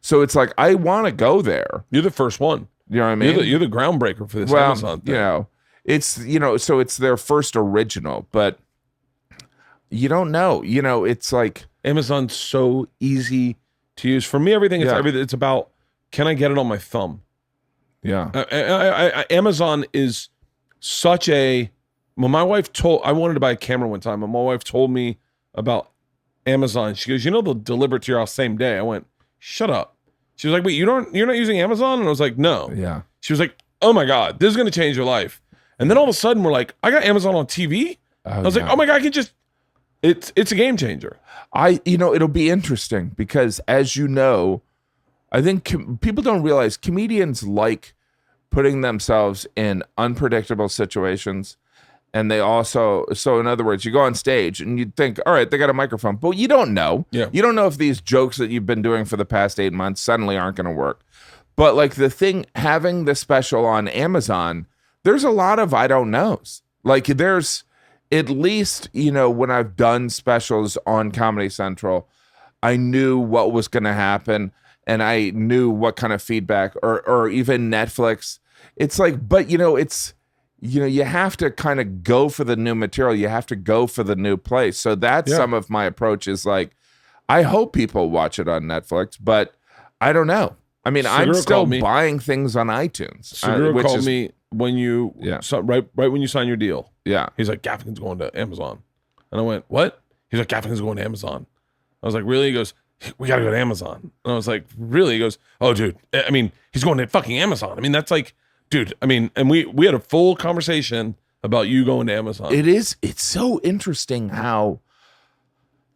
So it's like, I want to go there. You're the first one. You know what I mean? You're the groundbreaker for this Amazon thing. So it's their first original, but you don't know. It's like Amazon's so easy to use. For me, everything it's about, can I get it on my thumb? Yeah. Amazon is such a. When my wife I wanted to buy a camera one time, and my wife told me about Amazon. She goes, they'll deliver it to your house same day. I went, shut up. She was like, wait, you're not using Amazon? And I was like, no. Yeah. She was like, oh my God, this is going to change your life. And then all of a sudden we're like, I got Amazon on TV. I was like, oh my God, I can just, it's a game changer. It'll be interesting because as you know, I think people don't realize comedians like putting themselves in unpredictable situations. And they also, so in other words, you go on stage and you think, all right, they got a microphone, but you don't know. Yeah. You don't know if these jokes that you've been doing for the past 8 months suddenly aren't going to work. But like the thing, having the special on Amazon, there's a lot of I don't knows. Like there's at least, when I've done specials on Comedy Central, I knew what was going to happen and I knew what kind of feedback or even Netflix. It's like, but it's, you have to kind of go for the new material. You have to go for the new place. So that's some of my approach is like, I hope people watch it on Netflix, but I don't know. I mean, I'm still buying things on iTunes. Segura called me when you, right when you signed your deal. Yeah. He's like, Gaffigan's going to Amazon. And I went, what? He's like, Gaffigan's going to Amazon. I was like, really? He goes, we got to go to Amazon. And I was like, really? He goes, oh, dude, I mean, he's going to fucking Amazon. I mean, that's like, dude, I mean, and we had a full conversation about you going to Amazon. It's so interesting how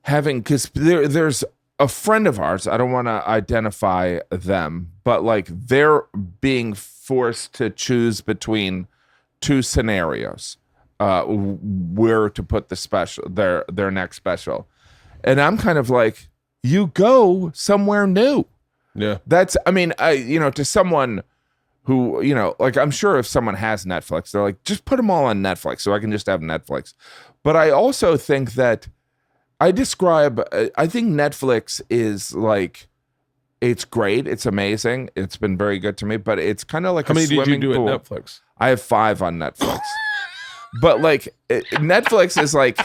because there's a friend of ours, I don't want to identify them, but like they're being forced to choose between two scenarios where to put the special, their next special. And I'm kind of like, you go somewhere new. Yeah. That's, I mean, to someone who, like I'm sure if someone has Netflix, they're like, just put them all on Netflix so I can just have Netflix. But I also think that I think Netflix is like, it's great. It's amazing. It's been very good to me, but it's kind of like how many did you do pool. at Netflix? I have 5 on Netflix. But like Netflix is like,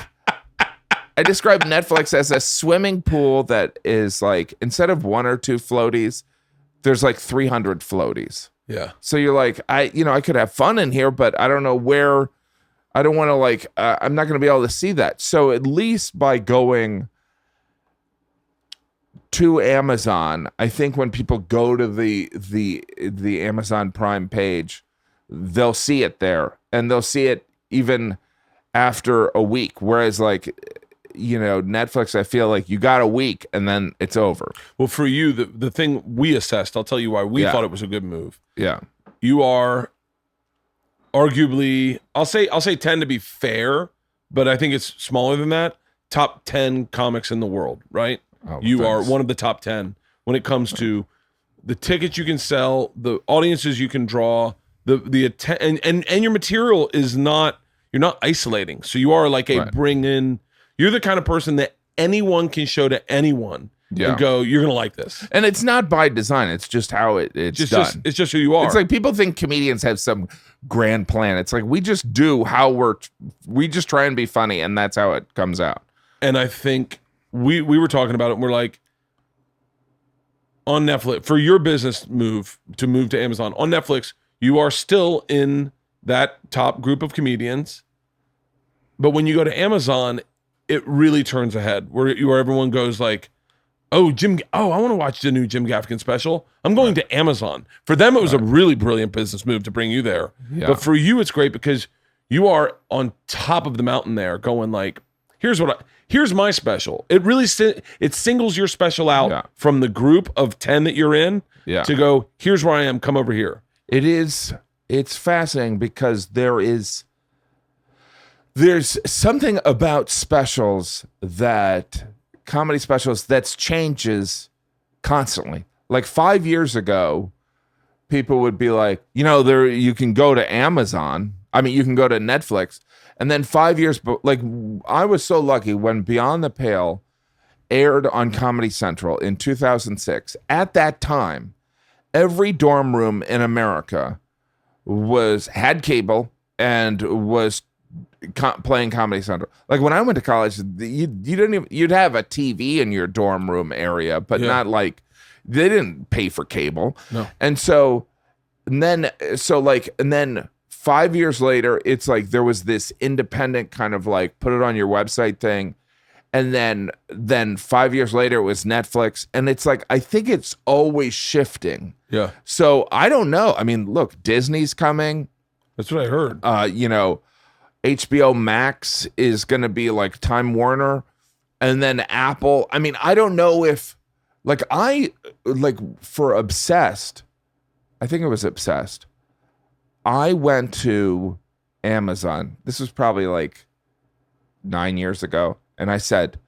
I describe Netflix as a swimming pool that is like, instead of 1 or 2 floaties, there's like 300 floaties. Yeah. So you're like, I could have fun in here, but I don't know where. I don't want to like, I'm not going to be able to see that. So at least by going to Amazon, I think when people go to the Amazon Prime page, they'll see it there and they'll see it even after a week. Whereas like, Netflix, I feel like you got a week and then it's over. Well, for you, the thing we assessed, I'll tell you why we thought it was a good move. Yeah. You are arguably, I'll say 10 to be fair, but I think it's smaller than that. Top 10 comics in the world, right? Oh, you are one of the top 10 when it comes to the tickets you can sell, the audiences you can draw, and your material is not, you're not isolating. So you are like you're the kind of person that anyone can show to anyone and go, you're going to like this. And it's not by design. It's just how it's done. It's just who you are. It's like people think comedians have some grand plan. It's like we just do we just try and be funny, and that's how it comes out. And I think we were talking about it, and we're like, on Netflix, for your business move to Amazon, on Netflix, you are still in that top group of comedians. But when you go to Amazon, it really turns ahead where everyone goes like, I want to watch the new Jim Gaffigan special. I'm going to Amazon. For them, it was a really brilliant business move to bring you there. Yeah. But for you, it's great because you are on top of the mountain there going like, here's my special. It really, it singles your special out from the group of 10 that you're in to go, here's where I am, come over here. It's fascinating because there's something about comedy specials that changes constantly. Like 5 years ago, people would be like, you can go to Amazon. I mean, you can go to Netflix. And then 5 years, like I was so lucky when Beyond the Pale aired on Comedy Central in 2006. At that time, every dorm room in America had cable and was playing Comedy Central. Like when I went to college, you'd have a TV in your dorm room area, but not like they didn't pay for cable. No. And then 5 years later, it's like there was this independent kind of like put it on your website thing. And then 5 years later, it was Netflix. And it's like, I think it's always shifting. Yeah. So I don't know. I mean, look, Disney's coming. That's what I heard. HBO Max is going to be like Time Warner, and then Apple. I mean, I don't know if for Obsessed, I think it was Obsessed. I went to Amazon. This was probably like 9 years ago. And I said,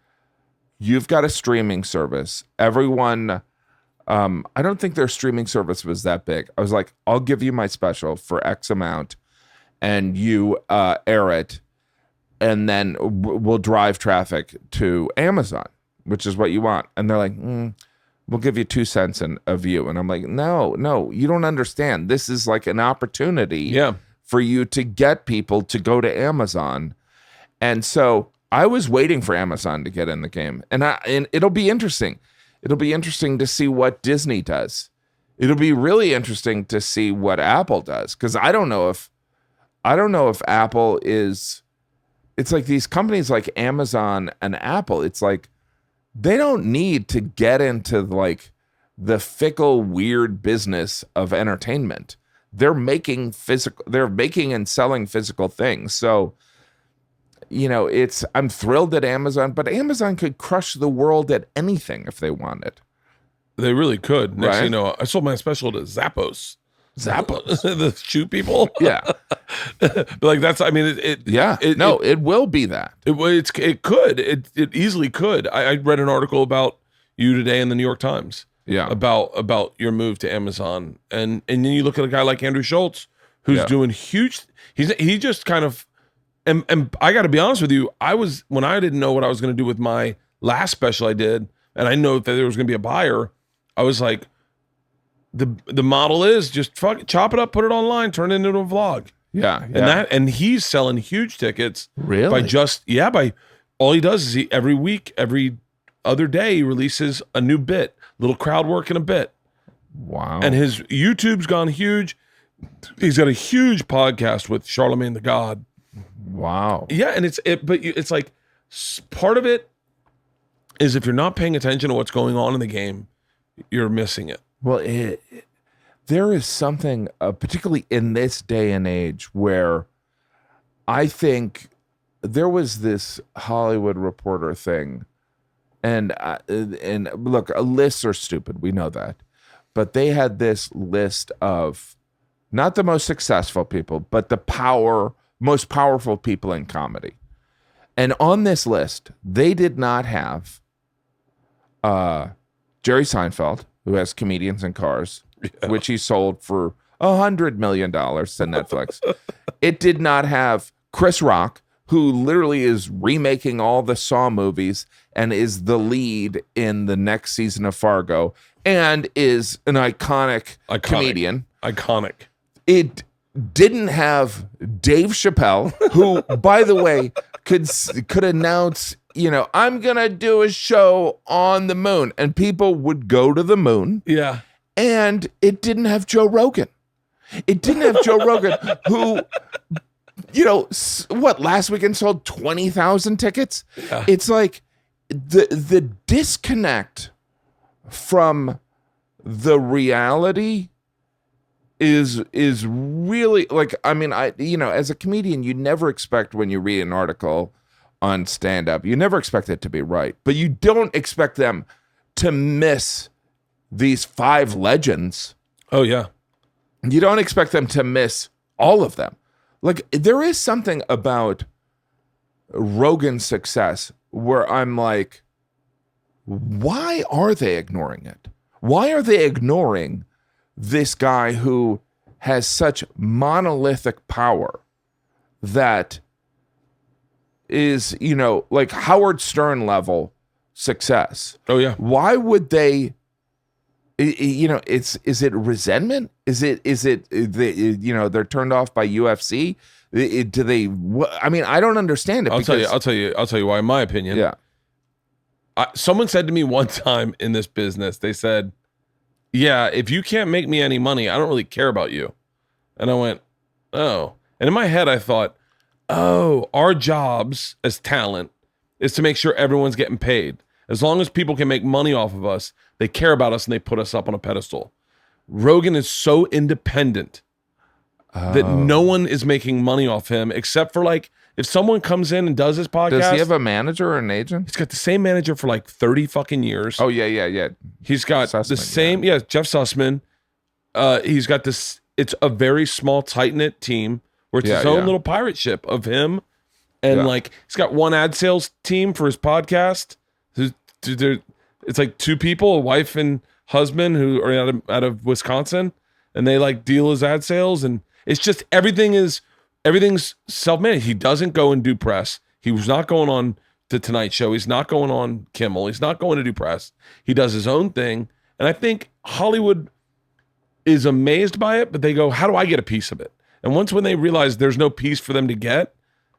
you've got a streaming service. Everyone, I don't think their streaming service was that big. I was like, I'll give you my special for X amount. And you air it, and then we'll drive traffic to Amazon, which is what you want. And they're like, we'll give you 2 cents a view. And I'm like, no, you don't understand. This is like an opportunity for you to get people to go to Amazon. And so I was waiting for Amazon to get in the game. And it'll be interesting. It'll be interesting to see what Disney does. It'll be really interesting to see what Apple does, because I don't know if Apple it's like these companies like Amazon and Apple, it's like they don't need to get into like the fickle, weird business of entertainment. They're making and selling physical things. So, I'm thrilled at Amazon, but Amazon could crush the world at anything if they wanted. They really could. Next thing you know, I sold my special to Zappos. The shoot people. Yeah. But like that's, I mean, it will be that. It could. It easily could. I read an article about you today in the New York Times. Yeah. About your move to Amazon. And then you look at a guy like Andrew Schultz, who's doing huge. He just kind of, and I got to be honest with you, when I didn't know what I was going to do with my last special I did, and I know that there was going to be a buyer, I was like, the model is just chop it up, put it online, turn it into a vlog. Yeah. And he's selling huge tickets. Really? By all he does is every week, every other day, he releases a new bit, little crowd work in a bit. Wow. And his YouTube's gone huge. He's got a huge podcast with Charlemagne the God. Wow. Yeah. And it's like part of it is if you're not paying attention to what's going on in the game, you're missing it. Well, there is something, particularly in this day and age, where I think there was this Hollywood Reporter thing, and look, lists are stupid. We know that, but they had this list of not the most successful people, but the most powerful people in comedy. And on this list, they did not have Jerry Seinfeld, who has Comedians in Cars, which he sold for $100 million to Netflix. It did not have Chris Rock, who literally is remaking all the Saw movies and is the lead in the next season of Fargo and is an iconic comedian. Iconic. It didn't have Dave Chappelle, who, by the way, could announce, I'm going to do a show on the moon, and people would go to the moon. Yeah. And it didn't have Joe Rogan. It didn't have Joe Rogan, who, last weekend sold 20,000 tickets? Yeah. It's like the disconnect from the reality is really, like, I mean, as a comedian, you never expect, when you read an article on stand-up, you never expect it to be right, but you don't expect them to miss these 5 legends. Oh yeah. You don't expect them to miss all of them. Like, there is something about Rogan's success where I'm like, why are they ignoring it? Why are they ignoring this guy who has such monolithic power that is, like Howard Stern level success? Oh yeah. Why would they, is it resentment? Is it they're turned off by UFC? Do they, I mean, I don't understand it. I'll tell you why, in my opinion. Yeah. Someone said to me one time in this business, they said, yeah, if you can't make me any money, I don't really care about you. And I went, oh. And in my head, I thought, oh, our jobs as talent is to make sure everyone's getting paid. As long as people can make money off of us, they care about us and they put us up on a pedestal. Rogan is so independent that no one is making money off him except for, like, if someone comes in and does his podcast. Does he have a manager or an agent? He's got the same manager for like 30 fucking years. Oh, yeah. He's got Sussman, the same, Jeff Sussman. He's got this, it's a very small, tight-knit team where it's his own little pirate ship of him. And like, he's got one ad sales team for his podcast. It's like 2 people, a wife and husband, who are out of Wisconsin, and they like deal his ad sales. And it's just, everything's self-managed. He doesn't go and do press. He was not going on the Tonight Show. He's not going on Kimmel. He's not going to do press. He does his own thing. And I think Hollywood is amazed by it, but they go, how do I get a piece of it? And when they realize there's no piece for them to get,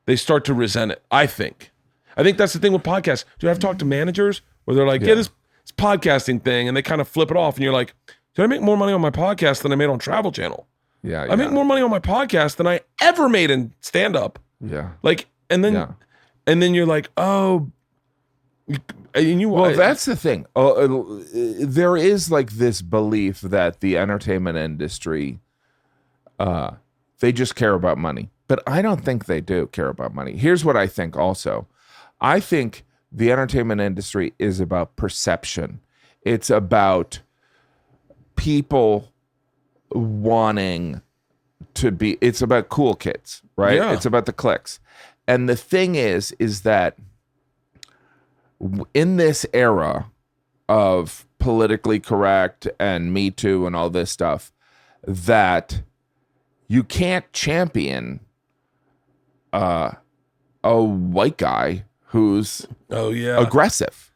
they start to resent it, I think. I think that's the thing with podcasts. Dude, I've talked to managers where they're like, this podcasting thing, and they kind of flip it off, and you're like, did I make more money on my podcast than I made on Travel Channel? Yeah. I make more money on my podcast than I ever made in stand-up. Yeah. Like, and then you're like, oh, well, that's the thing. There is like this belief that the entertainment industry, they just care about money. But I don't think they do care about money. Here's what I think also. I think the entertainment industry is about perception. It's about people wanting to be, it's about cool kids, right? Yeah. It's about the clicks. And the thing is that in this era of politically correct and Me Too and all this stuff, that you can't champion a white guy who's aggressive,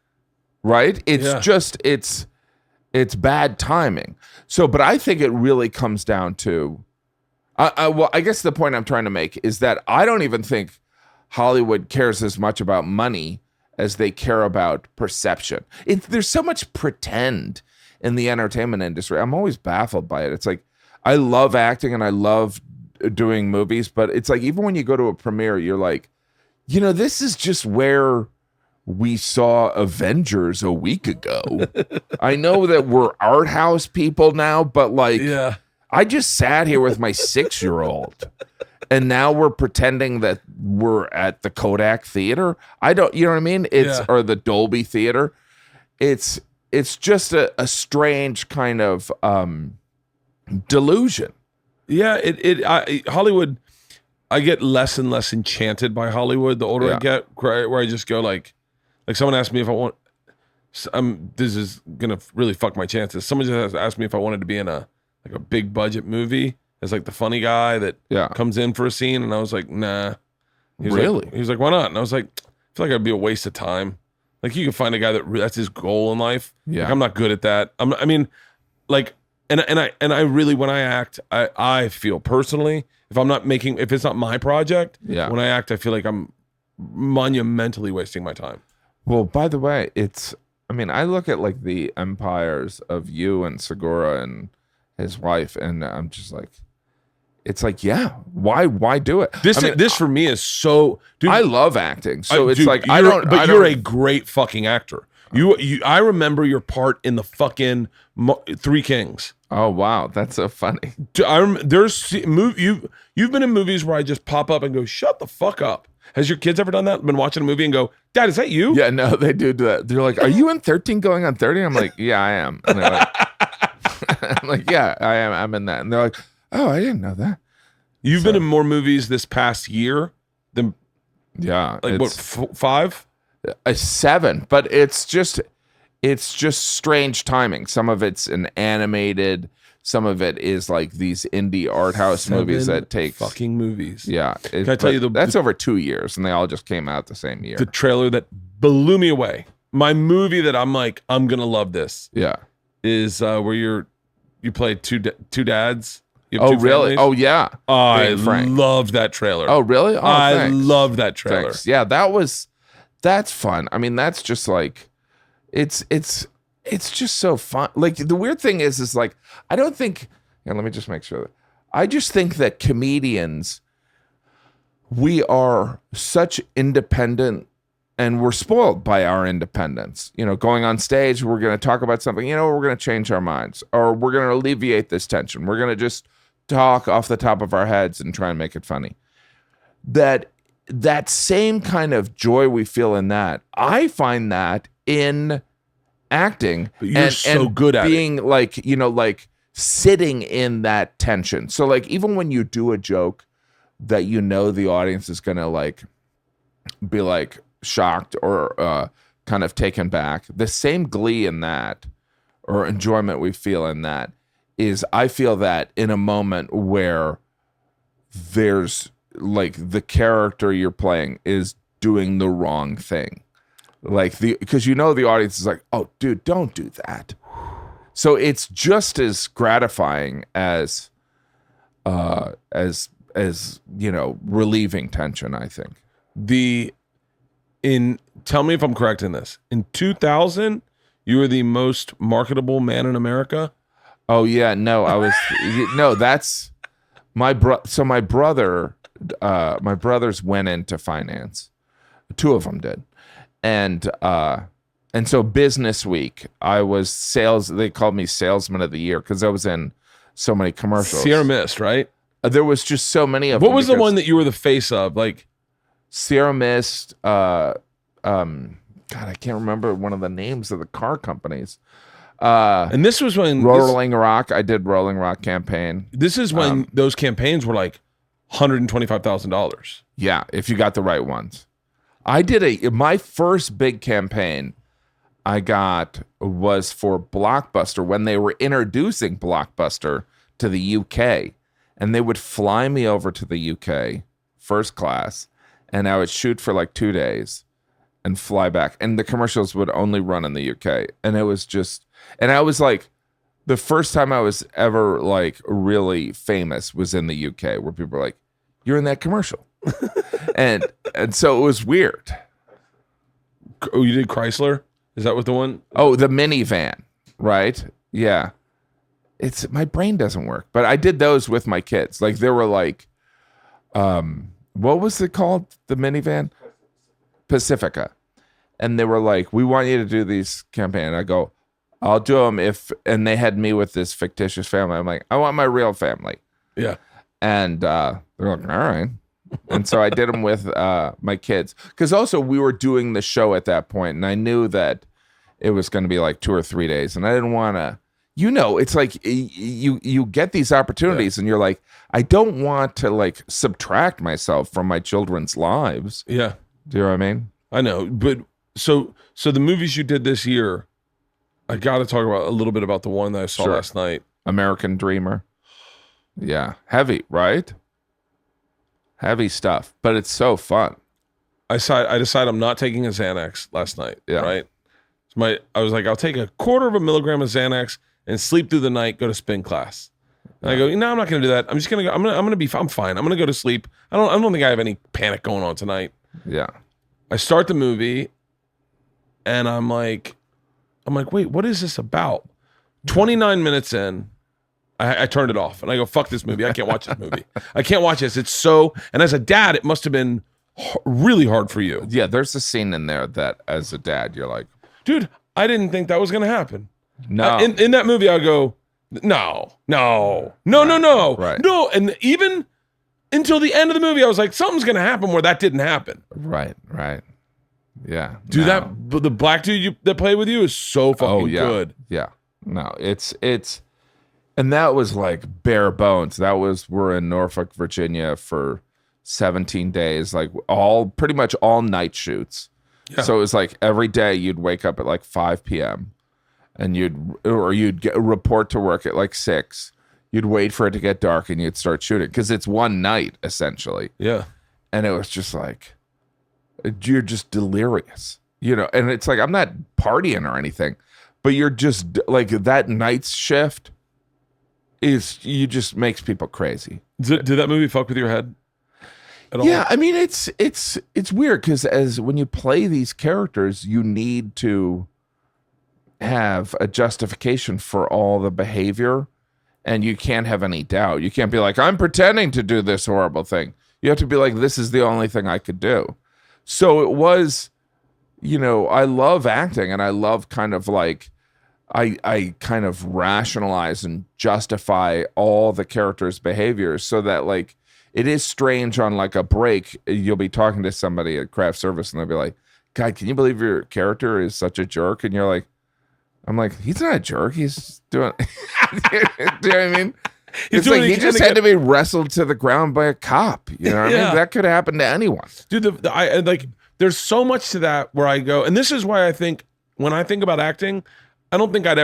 right? It's just, it's bad timing. So, but I think it really comes down to, well, I guess the point I'm trying to make is that I don't even think Hollywood cares as much about money as they care about perception. There's so much pretend in the entertainment industry. I'm always baffled by it. It's like, I love acting and I love doing movies, but it's like, even when you go to a premiere, you're like, this is just where we saw Avengers a week ago. I know that we're art house people now, but like, I just sat here with my 6-year-old And now we're pretending that we're at the Kodak Theater. You know what I mean? Or the Dolby Theater. It's just a strange kind of delusion. Yeah, Hollywood. I get less and less enchanted by Hollywood the older I get. Where I just go like someone asked me if I want. This is gonna really fuck my chances. Someone just asked me if I wanted to be in a big budget movie as like the funny guy that comes in for a scene, and I was like, nah. He was like, why not? And I was like, I feel like it'd be a waste of time. Like you can find a guy that's his goal in life. Yeah, like, I'm not good at that. I mean, like, and I really when I act, I feel personally if it's not my project, when I act, I feel like I'm monumentally wasting my time. Well, by the way, I look at like the empires of you and Segura and his wife, and I'm just like, it's like, why do it? This for me is so. Dude, I love acting, so it's like you're a great fucking actor. I remember your part in the fucking Three Kings. Oh wow, that's so funny. You've been in movies where I just pop up and go, shut the fuck up. Has your kids ever done that? Been watching a movie and go, Dad, is that you? Yeah, no, they do that. They're like, are you in 13 going on 30? I'm like, yeah, I am. And they're like, I'm like, yeah, I am. I'm in that. And they're like, oh, I didn't know that. You've been in more movies this past year than like what, 5? 7, but it's just strange timing. Some of it's an animated, some of it is like these indie art house movies that take fucking movies. Yeah. Can I tell you that's over 2 years, and they all just came out the same year. The trailer that blew me away. My movie that I'm like, I'm gonna love this. Yeah. Is where you play two dads. Oh really? Oh yeah. I loved that trailer. Oh really? Oh, I love that trailer. Thanks. Yeah, that's fun. I mean, that's just like, it's just so fun. Like the weird thing is like, I don't think, let me just make sure. I just think that comedians, we are such independent, and we're spoiled by our independence. You know, going on stage, we're going to talk about something, we're going to change our minds, or we're going to alleviate this tension. We're going to just talk off the top of our heads and try and make it funny. That same kind of joy we feel in that, I find that in acting. But you're so good at being like, like sitting in that tension. So like, even when you do a joke that the audience is gonna like be like shocked or kind of taken back, the same glee in that or enjoyment we feel in that is, I feel that in a moment where there's like the character you're playing is doing the wrong thing, like because the audience is like, oh dude, don't do that. So it's just as gratifying as relieving tension, I think. Tell me if I'm correct in this. In 2000, you were the most marketable man in America. Oh yeah, no, I was no. That's my brother. My brothers went into finance. 2 of them did. And so Business Week, I was they called me Salesman of the Year because I was in so many commercials. Sierra Mist, right? There was just so many of them. What was the one that you were the face of? Like Sierra Mist, God, I can't remember one of the names of the car companies. And this was when Rolling Rock, I did Rolling Rock campaign. This is when those campaigns were like $125,000. Yeah, if you got the right ones. I did my first big campaign I got was for Blockbuster when they were introducing Blockbuster to the UK, and they would fly me over to the UK first class, and I would shoot for like 2 days and fly back, and the commercials would only run in the UK, and it was just, and I was like, the first time I was ever like really famous was in the UK, where people were like, "You're in that commercial," and so it was weird. Oh, you did Kreischer? Is that what the one? Oh, the minivan, right? Yeah. My brain doesn't work, but I did those with my kids. Like they were like, what was it called? The minivan? Pacifica. And they were like, we want you to do these campaign. I go, I'll do them and they had me with this fictitious family. I'm like, I want my real family. Yeah. And They're like, all right. And so I did them with my kids. Because also we were doing the show at that point, and I knew that it was going to be like 2 or 3 days. And I didn't want to, it's like you get these opportunities and you're like, I don't want to like subtract myself from my children's lives. Yeah. Do you know what I mean? I know. But so the movies you did this year, I got to talk about a little bit about the one that I saw last night. American Dreamer. Yeah. Heavy, right? Heavy stuff, but it's so fun. I decided I'm not taking a Xanax last night. Yeah. Right. So I was like, I'll take 1/4 milligram of Xanax and sleep through the night, go to spin class. And I go, no, I'm not going to do that. I'm just going to go. I'm fine. I'm going to go to sleep. I don't think I have any panic going on tonight. Yeah. I start the movie and I'm like, wait, what is this about? 29 minutes in, I turned it off and I go, fuck this movie. I can't watch this movie. I can't watch this. It's so, and as a dad, it must have been really hard for you. Yeah, there's a scene in there that as a dad, you're like, dude, I didn't think that was going to happen. No. In that movie, I go, no. Right. No. And even until the end of the movie, I was like, something's going to happen where that didn't happen. Right. Yeah. Dude, the black dude that played with you is so fucking good. Yeah. No, it's, and that was like bare bones. We're in Norfolk, Virginia for 17 days, like pretty much all night shoots. Yeah. So it was like every day you'd wake up at like 5 p.m. and you'd report to work at like 6. You'd wait for it to get dark and you'd start shooting because it's one night essentially. Yeah. And it was just like, you're just delirious, and it's like, I'm not partying or anything, but you're just like that night's shift just makes people crazy. Did that movie fuck with your head at all? Yeah. I mean, it's weird because when you play these characters, you need to have a justification for all the behavior and you can't have any doubt. You can't be like, I'm pretending to do this horrible thing. You have to be like, this is the only thing I could do. So it was, I love acting and I love kind of like, I kind of rationalize and justify all the characters' behaviors so that like, it is strange on like a break. You'll be talking to somebody at craft service and they'll be like, God, can you believe your character is such a jerk? And you're like, I'm like, he's not a jerk. He's doing, do you know what I mean? It's like he just had to be wrestled to the ground by a cop. You know what I mean? That could happen to anyone. Dude, there's so much to that where I go, and this is why I think when I think about acting, I don't think I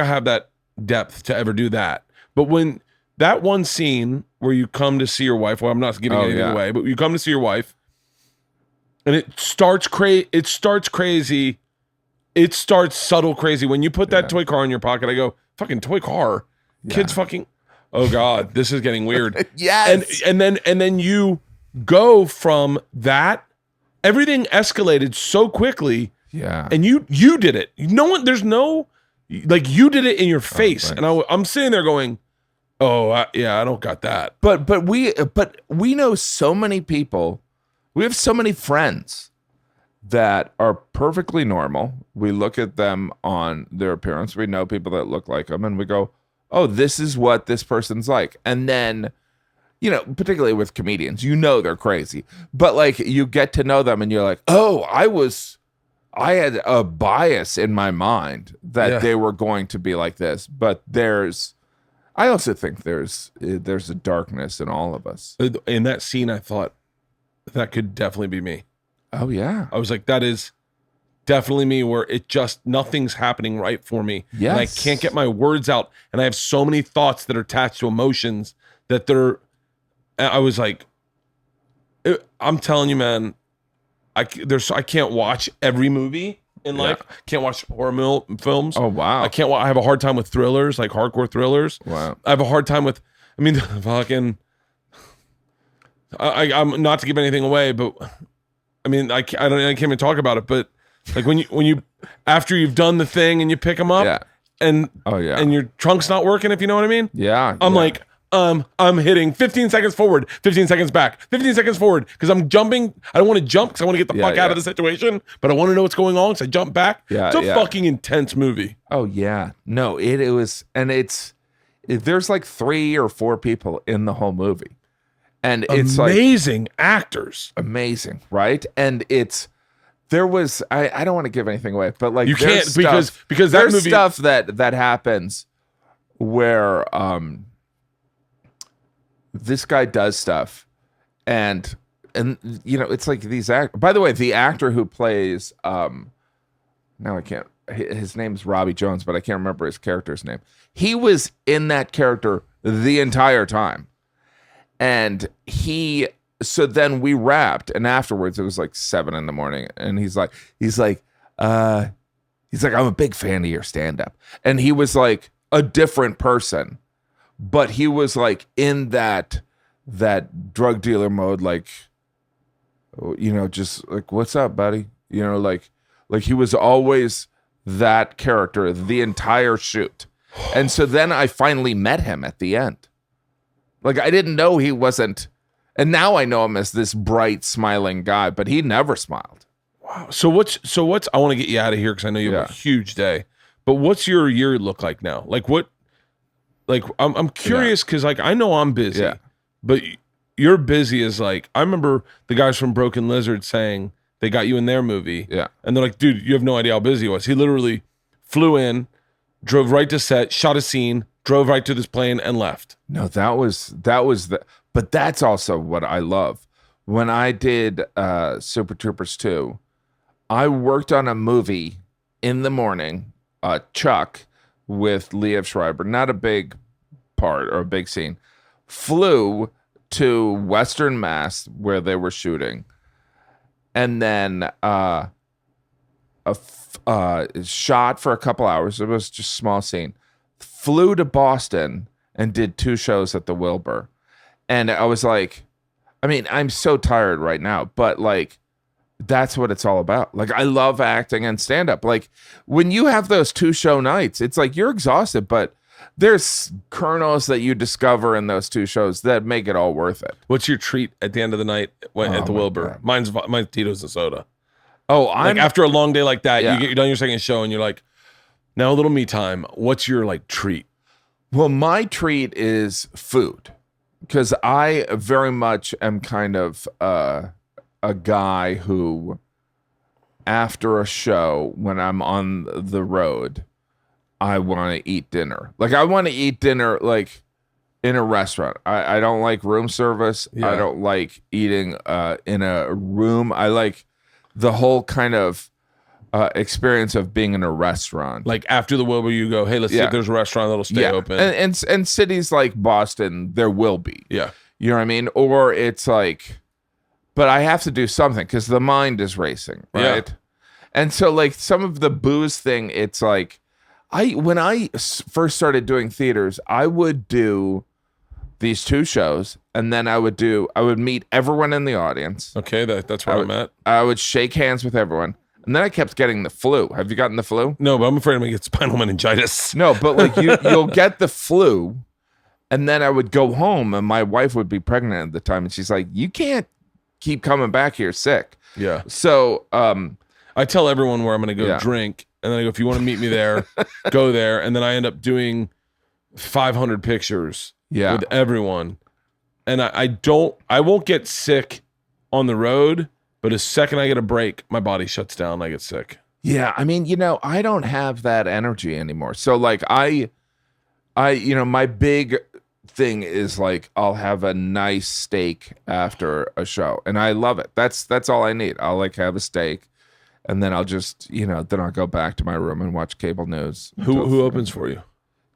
have that depth to ever do that. But when that one scene where you come to see your wife, well, I'm not giving anything away, but you come to see your wife, and it starts crazy. It starts subtle crazy. When you put that toy car in your pocket, I go, fucking toy car. Kids fucking, oh God, this is getting weird. Yes. And then you go from that, everything escalated so quickly. Yeah. And you did it. You did it in your face. And I'm sitting there going, I don't got that. But we know so many people. We have so many friends that are perfectly normal. We look at them on their appearance. We know people that look like them and we go, oh, this is what this person's like. And then, particularly with comedians, they're crazy. But like you get to know them and you're like, oh, I had a bias in my mind that they were going to be like this. But I also think there's a darkness in all of us. In that scene, I thought that could definitely be me. Oh, yeah. I was like, that is definitely me, where nothing's happening right for me. Yes. And I can't get my words out. And I have so many thoughts that are attached to emotions that I was like, I'm telling you, man, I can't watch every movie in life. Can't watch horror films. Oh, wow. I have a hard time with thrillers, like hardcore thrillers. Wow. I have a hard time with, fucking, I'm not to give anything away, but I can't even talk about it, but like when you after you've done the thing and you pick them up and your trunk's not working, if you know what I mean? Yeah. I'm like, I'm hitting 15 seconds forward, 15 seconds back, 15 seconds forward, because I'm jumping. I don't want to jump because I want to get the fuck out of the situation, but I want to know what's going on, so I jump back. It's a fucking intense movie. Oh, yeah. No, it was, and there's like 3 or 4 people in the whole movie. And it's like amazing actors. amazing, right? And there was I don't want to give anything away, but like You can't stuff, because that there's movie stuff that happens where this guy does stuff and it's like these by the way, the actor who plays now I can't, his name's Robbie Jones, but I can't remember his character's name. He was in that character the entire time. And so then we wrapped, and afterwards it was like 7 a.m, and he's like, I'm a big fan of your stand-up. And he was like a different person, but he was like in that drug dealer mode, like, just like, what's up, buddy? Like he was always that character the entire shoot. And so then I finally met him at the end. Like, I didn't know he wasn't, and now I know him as this bright, smiling guy, but he never smiled. Wow. So what's I want to get you out of here because I know you have a huge day, but what's your year look like now? I'm curious because like I know I'm busy, but you're busy as like, I remember the guys from Broken Lizard saying they got you in their movie. Yeah. And they're like, dude, you have no idea how busy he was. He literally flew in, drove right to set, shot a scene, drove right to this plane and left. No, that was but that's also what I love. When I did Super Troopers 2, I worked on a movie in the morning, Chuck with Liev Schreiber, not a big part or a big scene, flew to Western Mass where they were shooting, and then shot for a couple hours. It was just a small scene. Flew to Boston and did 2 shows at the Wilbur. And I was like, I mean, I'm so tired right now, but like, that's what it's all about. Like, I love acting and stand-up. Like, when you have those 2 show nights, it's like you're exhausted, but there's kernels that you discover in those 2 shows that make it all worth it. What's your treat at the end of the night at the Wilbur? Mine's Tito's and soda. Oh, like after a long day like that, you're done your second show and you're like, now a little me time. What's your like treat? Well, my treat is food, because I very much am kind of a guy who, after a show, when I'm on the road, I want to eat dinner. Like, I want to eat dinner like in a restaurant. I don't like room service. I don't like eating in a room. I like the whole kind of experience of being in a restaurant. Like after the Wilbur, you go, hey, let's see if there's a restaurant that'll stay open. And cities like Boston, there will be. Yeah. You know what I mean? Or it's like, but I have to do something because the mind is racing, right? Yeah. And so like some of the booze thing, it's like, when I first started doing theaters, I would do these 2 shows, and then I would meet everyone in the audience. Okay, that's where I'm at. I would shake hands with everyone. And then I kept getting the flu. Have you gotten the flu? No, but I'm afraid I'm going to get spinal meningitis. No, but like you'll get the flu, and then I would go home, and my wife would be pregnant at the time, and she's like, you can't keep coming back here sick. Yeah. So I tell everyone where I'm going to go drink, and then I go, if you want to meet me there, go there. And then I end up doing 500 pictures with everyone. And I won't get sick on the road, but as second I get a break, my body shuts down and I get sick. Yeah, I mean, I don't have that energy anymore. So like I my big thing is like I'll have a nice steak after a show, and I love it. That's all I need. I'll like have a steak, and then I'll just then I'll go back to my room and watch cable news. Who opens for you?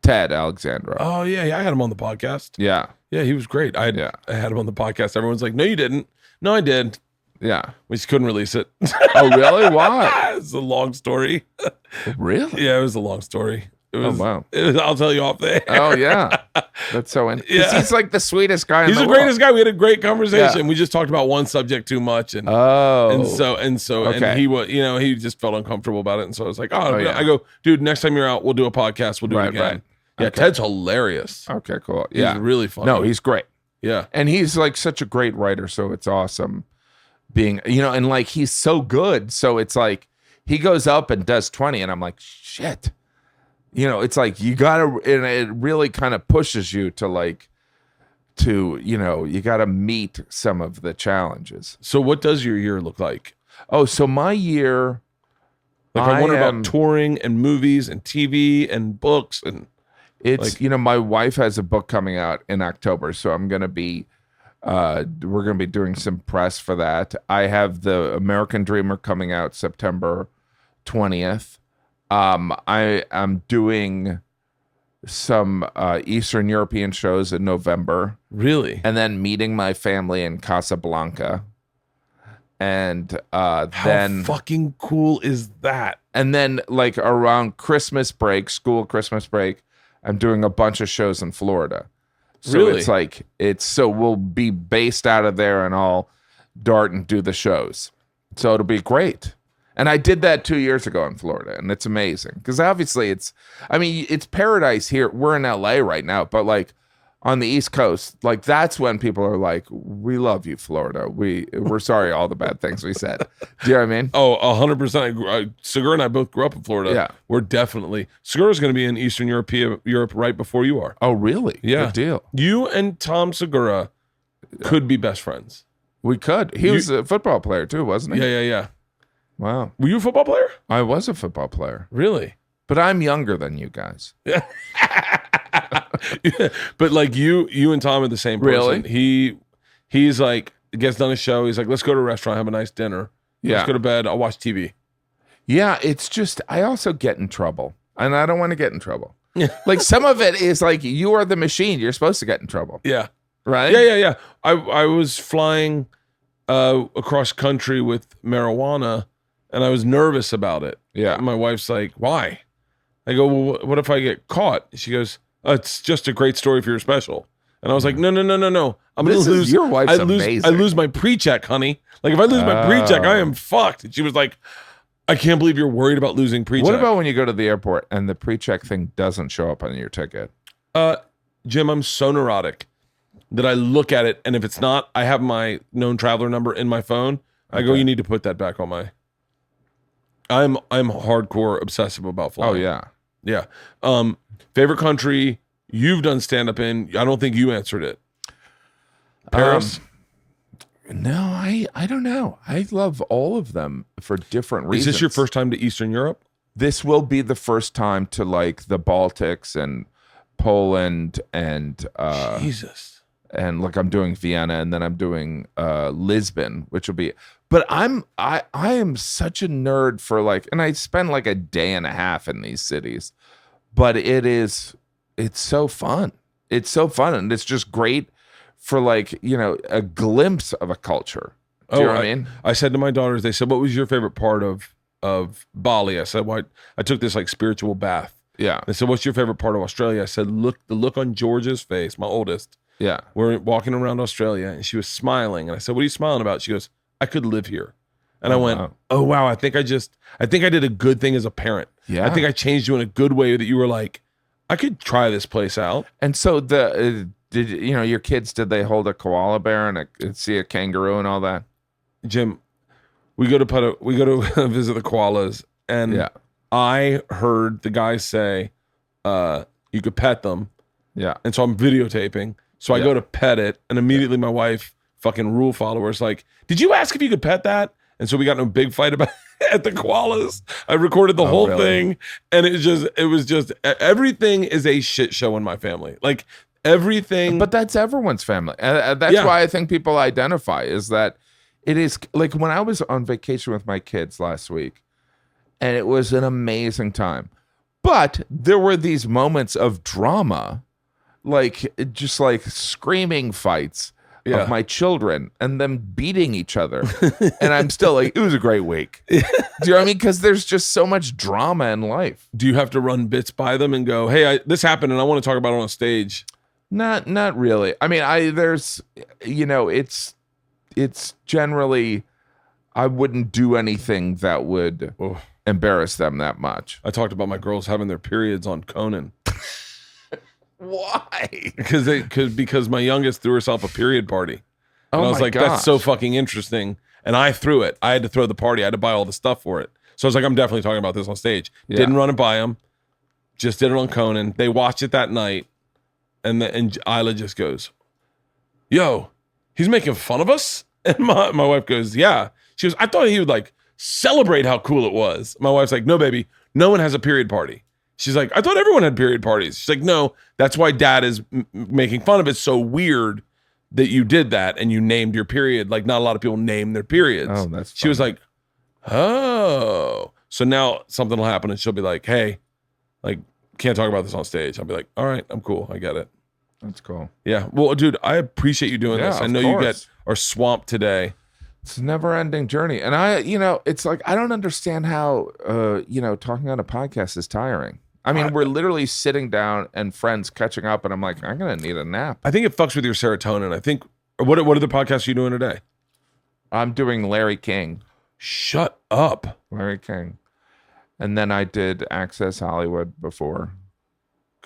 Ted Alexandro. Oh yeah, I had him on the podcast. Yeah, he was great. I had him on the podcast. Everyone's like, no, you didn't. No, I did. Yeah, we just couldn't release it. Oh, really? Why? It's a long story. Really? Yeah, it was a long story. Oh, wow. I'll tell you off there. Oh, yeah. That's so interesting. Yeah. He's like the sweetest guy in the world. He's the greatest guy. We had a great conversation. Yeah. We just talked about one subject too much. And so okay. And he was, he just felt uncomfortable about it. And so I was like, yeah. I go, dude, next time you're out, we'll do a podcast. We'll do it again. Right. Yeah, okay. Ted's hilarious. Okay, cool. Yeah. He's really funny. No, he's great. Yeah. And he's like such a great writer. So it's awesome being, and like he's so good. So it's like he goes up and does 20 and I'm like, shit. It's like you gotta, and it really kind of pushes you to like to, you got to meet some of the challenges. So what does your year look like? Oh, so my year, Like I wonder about touring and movies and TV and books and it's my wife has a book coming out in October, so I'm gonna be we're gonna be doing some press for that. I have the American Dreamer coming out September 20th. I am doing some Eastern European shows in November. Really? And then meeting my family in Casablanca. And How fucking cool is that? And then like around Christmas break, Christmas break, I'm doing a bunch of shows in Florida. So Really? so we'll be based out of there and I'll dart and do the shows. So it'll be great. And I did that 2 years ago in Florida, and it's amazing. Because obviously it's paradise here. We're in LA right now, but like on the East Coast, like that's when people are like, we love you, Florida. We're sorry all the bad things we said. Do you know what I mean? Oh, 100%. Segura and I both grew up in Florida. Yeah. We're definitely. Segura's going to be in Eastern Europe right before you are. Oh, really? Yeah. Good deal. You and Tom Segura could be best friends. We could. He was a football player too, wasn't he? Yeah. Wow. Were you a football player? I was a football player. Really? But I'm younger than you guys. Yeah. But like you and Tom are the same person. Really? He's like, gets done a show. He's like, let's go to a restaurant, have a nice dinner. Yeah. Let's go to bed. I'll watch TV. Yeah, it's just, I also get in trouble. And I don't want to get in trouble. Like some of it is like, you are the machine. You're supposed to get in trouble. Yeah. Right? Yeah. I was flying across country with marijuana and I was nervous about it. Yeah. And my wife's like, why? I go, well, what if I get caught? She goes, it's just a great story for your special. And I was like, no. I'm going to lose. Your wife's amazing. I lose my pre-check, honey. Like if I lose my pre-check, I am fucked. And she was like, I can't believe you're worried about losing pre-check. What about when you go to the airport and the pre-check thing doesn't show up on your ticket? Jim, I'm so neurotic that I look at it, and if it's not, I have my known traveler number in my phone. I go, you need to put that back on my. I'm hardcore obsessive about flying. Oh yeah. Yeah. Favorite country you've done stand-up in? I don't think you answered it. Paris? No, I don't know. I love all of them for different reasons. Is this your first time to Eastern Europe? This will be the first time to like the Baltics and Poland and Jesus. And like I'm doing Vienna and then I'm doing Lisbon, which will be. But I am such a nerd for like, and I spend like a day and a half in these cities, but it's so fun. It's so fun, and it's just great for like a glimpse of a culture. Do you know what I mean? I said to my daughters, they said, "What was your favorite part of Bali?" I said, "Well, I took this like spiritual bath." Yeah. They said, "What's your favorite part of Australia?" I said, "The look on George's face, my oldest." Yeah. We're walking around Australia, and she was smiling, and I said, "What are you smiling about?" She goes, "I could live here." And I went, wow. "Oh wow, I think I did a good thing as a parent. Yeah. I think I changed you in a good way that you were like, I could try this place out." And so did your kids, did they hold a koala bear and see a kangaroo and all that? Jim, we go to visit the koalas, and yeah. I heard the guy say, you could pet them. Yeah. And so I'm videotaping. So I go to pet it, and immediately my wife, fucking rule follower, is like, "Did you ask if you could pet that?" And so we got in a big fight about at the koalas. I recorded the whole thing, and it was just everything is a shit show in my family. Like everything. But that's everyone's family. That's why I think people identify is that it is like when I was on vacation with my kids last week, and it was an amazing time. But there were these moments of drama, like just like screaming fights of my children and them beating each other. And I'm still like, it was a great week. Do you know what I mean? Because there's just so much drama in life. Do you have to run bits by them and go, "Hey, this happened and I want to talk about it on stage"? Not really. I mean, it's generally, I wouldn't do anything that would embarrass them that much. I talked about my girls having their periods on Conan. Why? Because my youngest threw herself a period party. And I was like, gosh. That's so fucking interesting. And I threw it. I had to throw the party. I had to buy all the stuff for it. So I was like, I'm definitely talking about this on stage. Yeah. Didn't run it by them. Just did it on Conan. They watched it that night. And Isla just goes, yo, he's making fun of us? And my wife goes, yeah. She goes, I thought he would like celebrate how cool it was. My wife's like, no, baby, no one has a period party. She's like, I thought everyone had period parties. She's like, no, that's why dad is making fun of it. It's so weird that you did that and you named your period. Like not a lot of people name their periods. Oh, that's funny. She was like, oh. So now something will happen and she'll be like, hey, like, can't talk about this on stage. I'll be like, all right, I'm cool. I get it. That's cool. Yeah. Well, dude, I appreciate you doing this. I know you are swamped today. It's a never ending journey. And it's like, I don't understand how, talking on a podcast is tiring. I mean, we're literally sitting down and friends catching up, and I'm like, I'm going to need a nap. I think it fucks with your serotonin. I think, what other podcasts are you doing today? I'm doing Larry King. Shut up. Larry King. And then I did Access Hollywood before.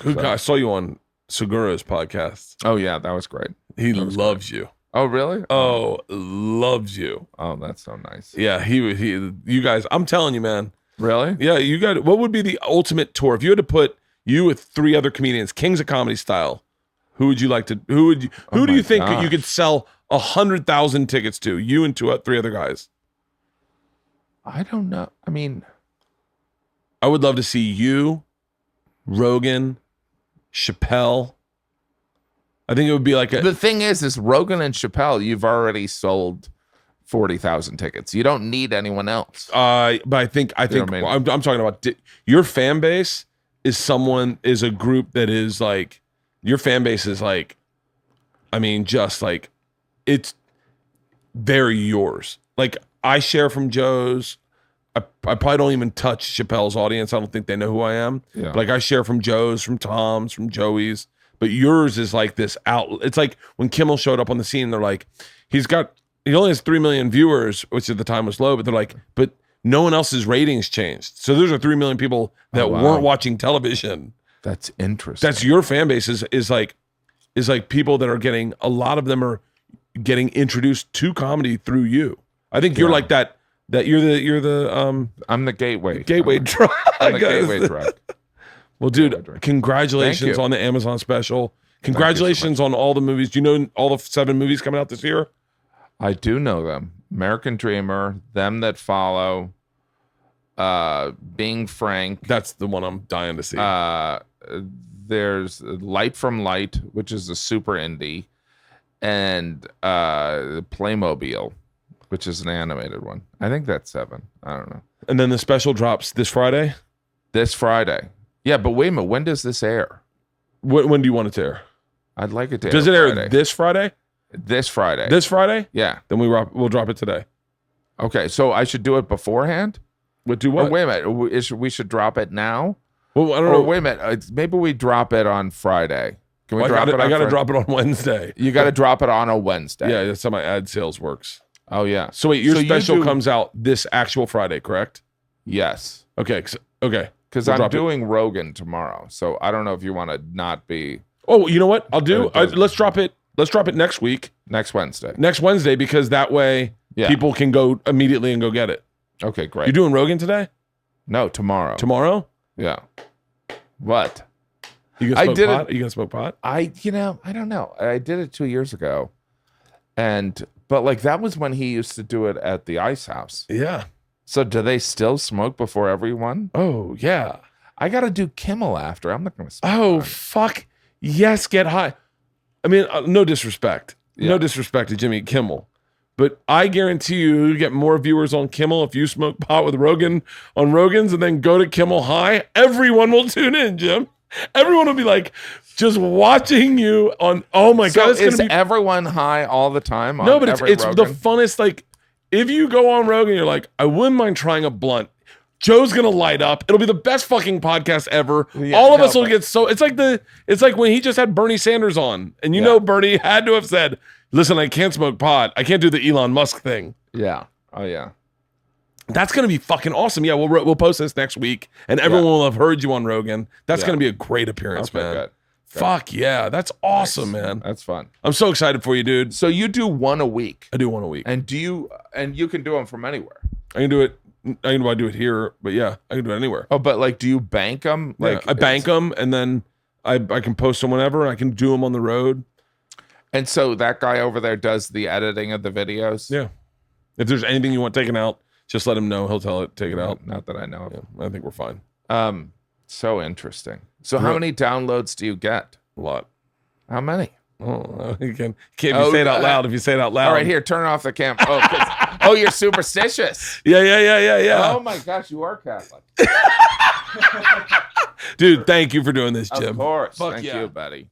I saw you on Segura's podcast. Oh, yeah, that was great. He loves you. Oh, really? Oh, loves you. Oh, that's so nice. Yeah, you guys, I'm telling you, man. Really? Yeah, you got. What would be the ultimate tour if you had to put you with 3 other comedians, Kings of Comedy style? Who would you like to? Who do you think that you could sell 100,000 tickets to? You and 3 other guys. I don't know. I mean, I would love to see you, Rogan, Chappelle. I think it would be like the thing is Rogan and Chappelle, you've already sold 40,000 tickets. You don't need anyone else. But I think you know what I mean? I'm talking about your fan base is a group that is like, your fan base is like, I mean, just like, it's very yours. Like I share from Joe's. I probably don't even touch Chappelle's audience. I don't think they know who I am. Yeah. Like I share from Joe's, from Tom's, from Joey's. But yours is like this outlet. It's like when Kimmel showed up on the scene, they're like, he only has 3 million viewers, which at the time was low, but they're like, but no one else's ratings changed. So those are 3 million people that weren't watching television. That's interesting. That's your fan base is like people that are getting, a lot of them are getting introduced to comedy through you. I think you're like that you're the I'm the gateway. Drug. I'm the gateway drug. Well, dude, congratulations on the Amazon special. Congratulations on all the movies. Do you know all the 7 movies coming out this year? I do know them. American Dreamer, Them That Follow, Being Frank. That's the one I'm dying to see. There's Light from Light, which is a super indie, and Playmobil, which is an animated one. I think that's 7. I don't know. And then the special drops this Friday? This Friday. Yeah, but wait a minute. When does this air? When do you want it to air? I'd like it to Does it air this Friday? This Friday. This Friday? Yeah. Then we'll drop it today. Okay, so I should do it beforehand? Do what? Or wait a minute. We should drop it now? Well, I don't know. Wait a minute. Maybe we drop it on Friday. Can we drop it on I got to drop it on Wednesday. You got to drop it on a Wednesday. Yeah, that's how my ad sales works. Oh, yeah. So wait, your special comes out this actual Friday, correct? Yes. Okay. Okay. Because I'm doing Rogan tomorrow, so I don't know if you want to not be. Oh, you know what? I'll do. Let's drop it. Let's drop it next week. Next Wednesday. Next Wednesday, because that way people can go immediately and go get it. Okay, great. You doing Rogan today? No, tomorrow. Tomorrow? Yeah. What? You gonna smoke pot? Are you gonna smoke pot? I don't know. I did it 2 years ago, but like that was when he used to do it at the Ice House. Yeah. So do they still smoke before everyone? Oh, yeah. I got to do Kimmel after. I'm not going to smoke. Oh, fuck. Yes, get high. I mean, no disrespect. Yeah. No disrespect to Jimmy Kimmel. But I guarantee you get more viewers on Kimmel if you smoke pot with Rogan on Rogan's and then go to Kimmel high. Everyone will tune in, Jim. Everyone will be like, just watching you on, oh my God. So is everyone high all the time? No, but it's the funnest, like, if you go on Rogan, you're like, I wouldn't mind trying a blunt. Joe's gonna light up. It'll be the best fucking podcast ever. Yeah, all of us will get so. It's like when he just had Bernie Sanders on, and you know Bernie had to have said, "Listen, I can't smoke pot. I can't do the Elon Musk thing." Yeah. Oh yeah. That's gonna be fucking awesome. Yeah, we'll post this next week, and everyone will have heard you on Rogan. That's gonna be a great appearance, man. Good. Fuck yeah, that's awesome, man. That's fun. I'm so excited for you, dude. So you do one a week. I do one a week. And you can do them from anywhere. I can do it. I can do it here, but yeah, I can do it anywhere. Oh, but like, do you bank them? Like, I bank them, and then I can post them whenever. I can do them on the road. And so that guy over there does the editing of the videos? Yeah. If there's anything you want taken out, just let him know. He'll take it out. Not that I know of. Yeah, I think we're fine. So interesting. So how many downloads do you get? A lot. How many? Oh, you can't say it out loud. If you say it out loud. All right, here, turn off the camera. Oh, you're superstitious. Yeah. Oh my gosh, you are Catholic. Dude, thank you for doing this, Jim. Of course. Fuck Thank yeah. you, buddy.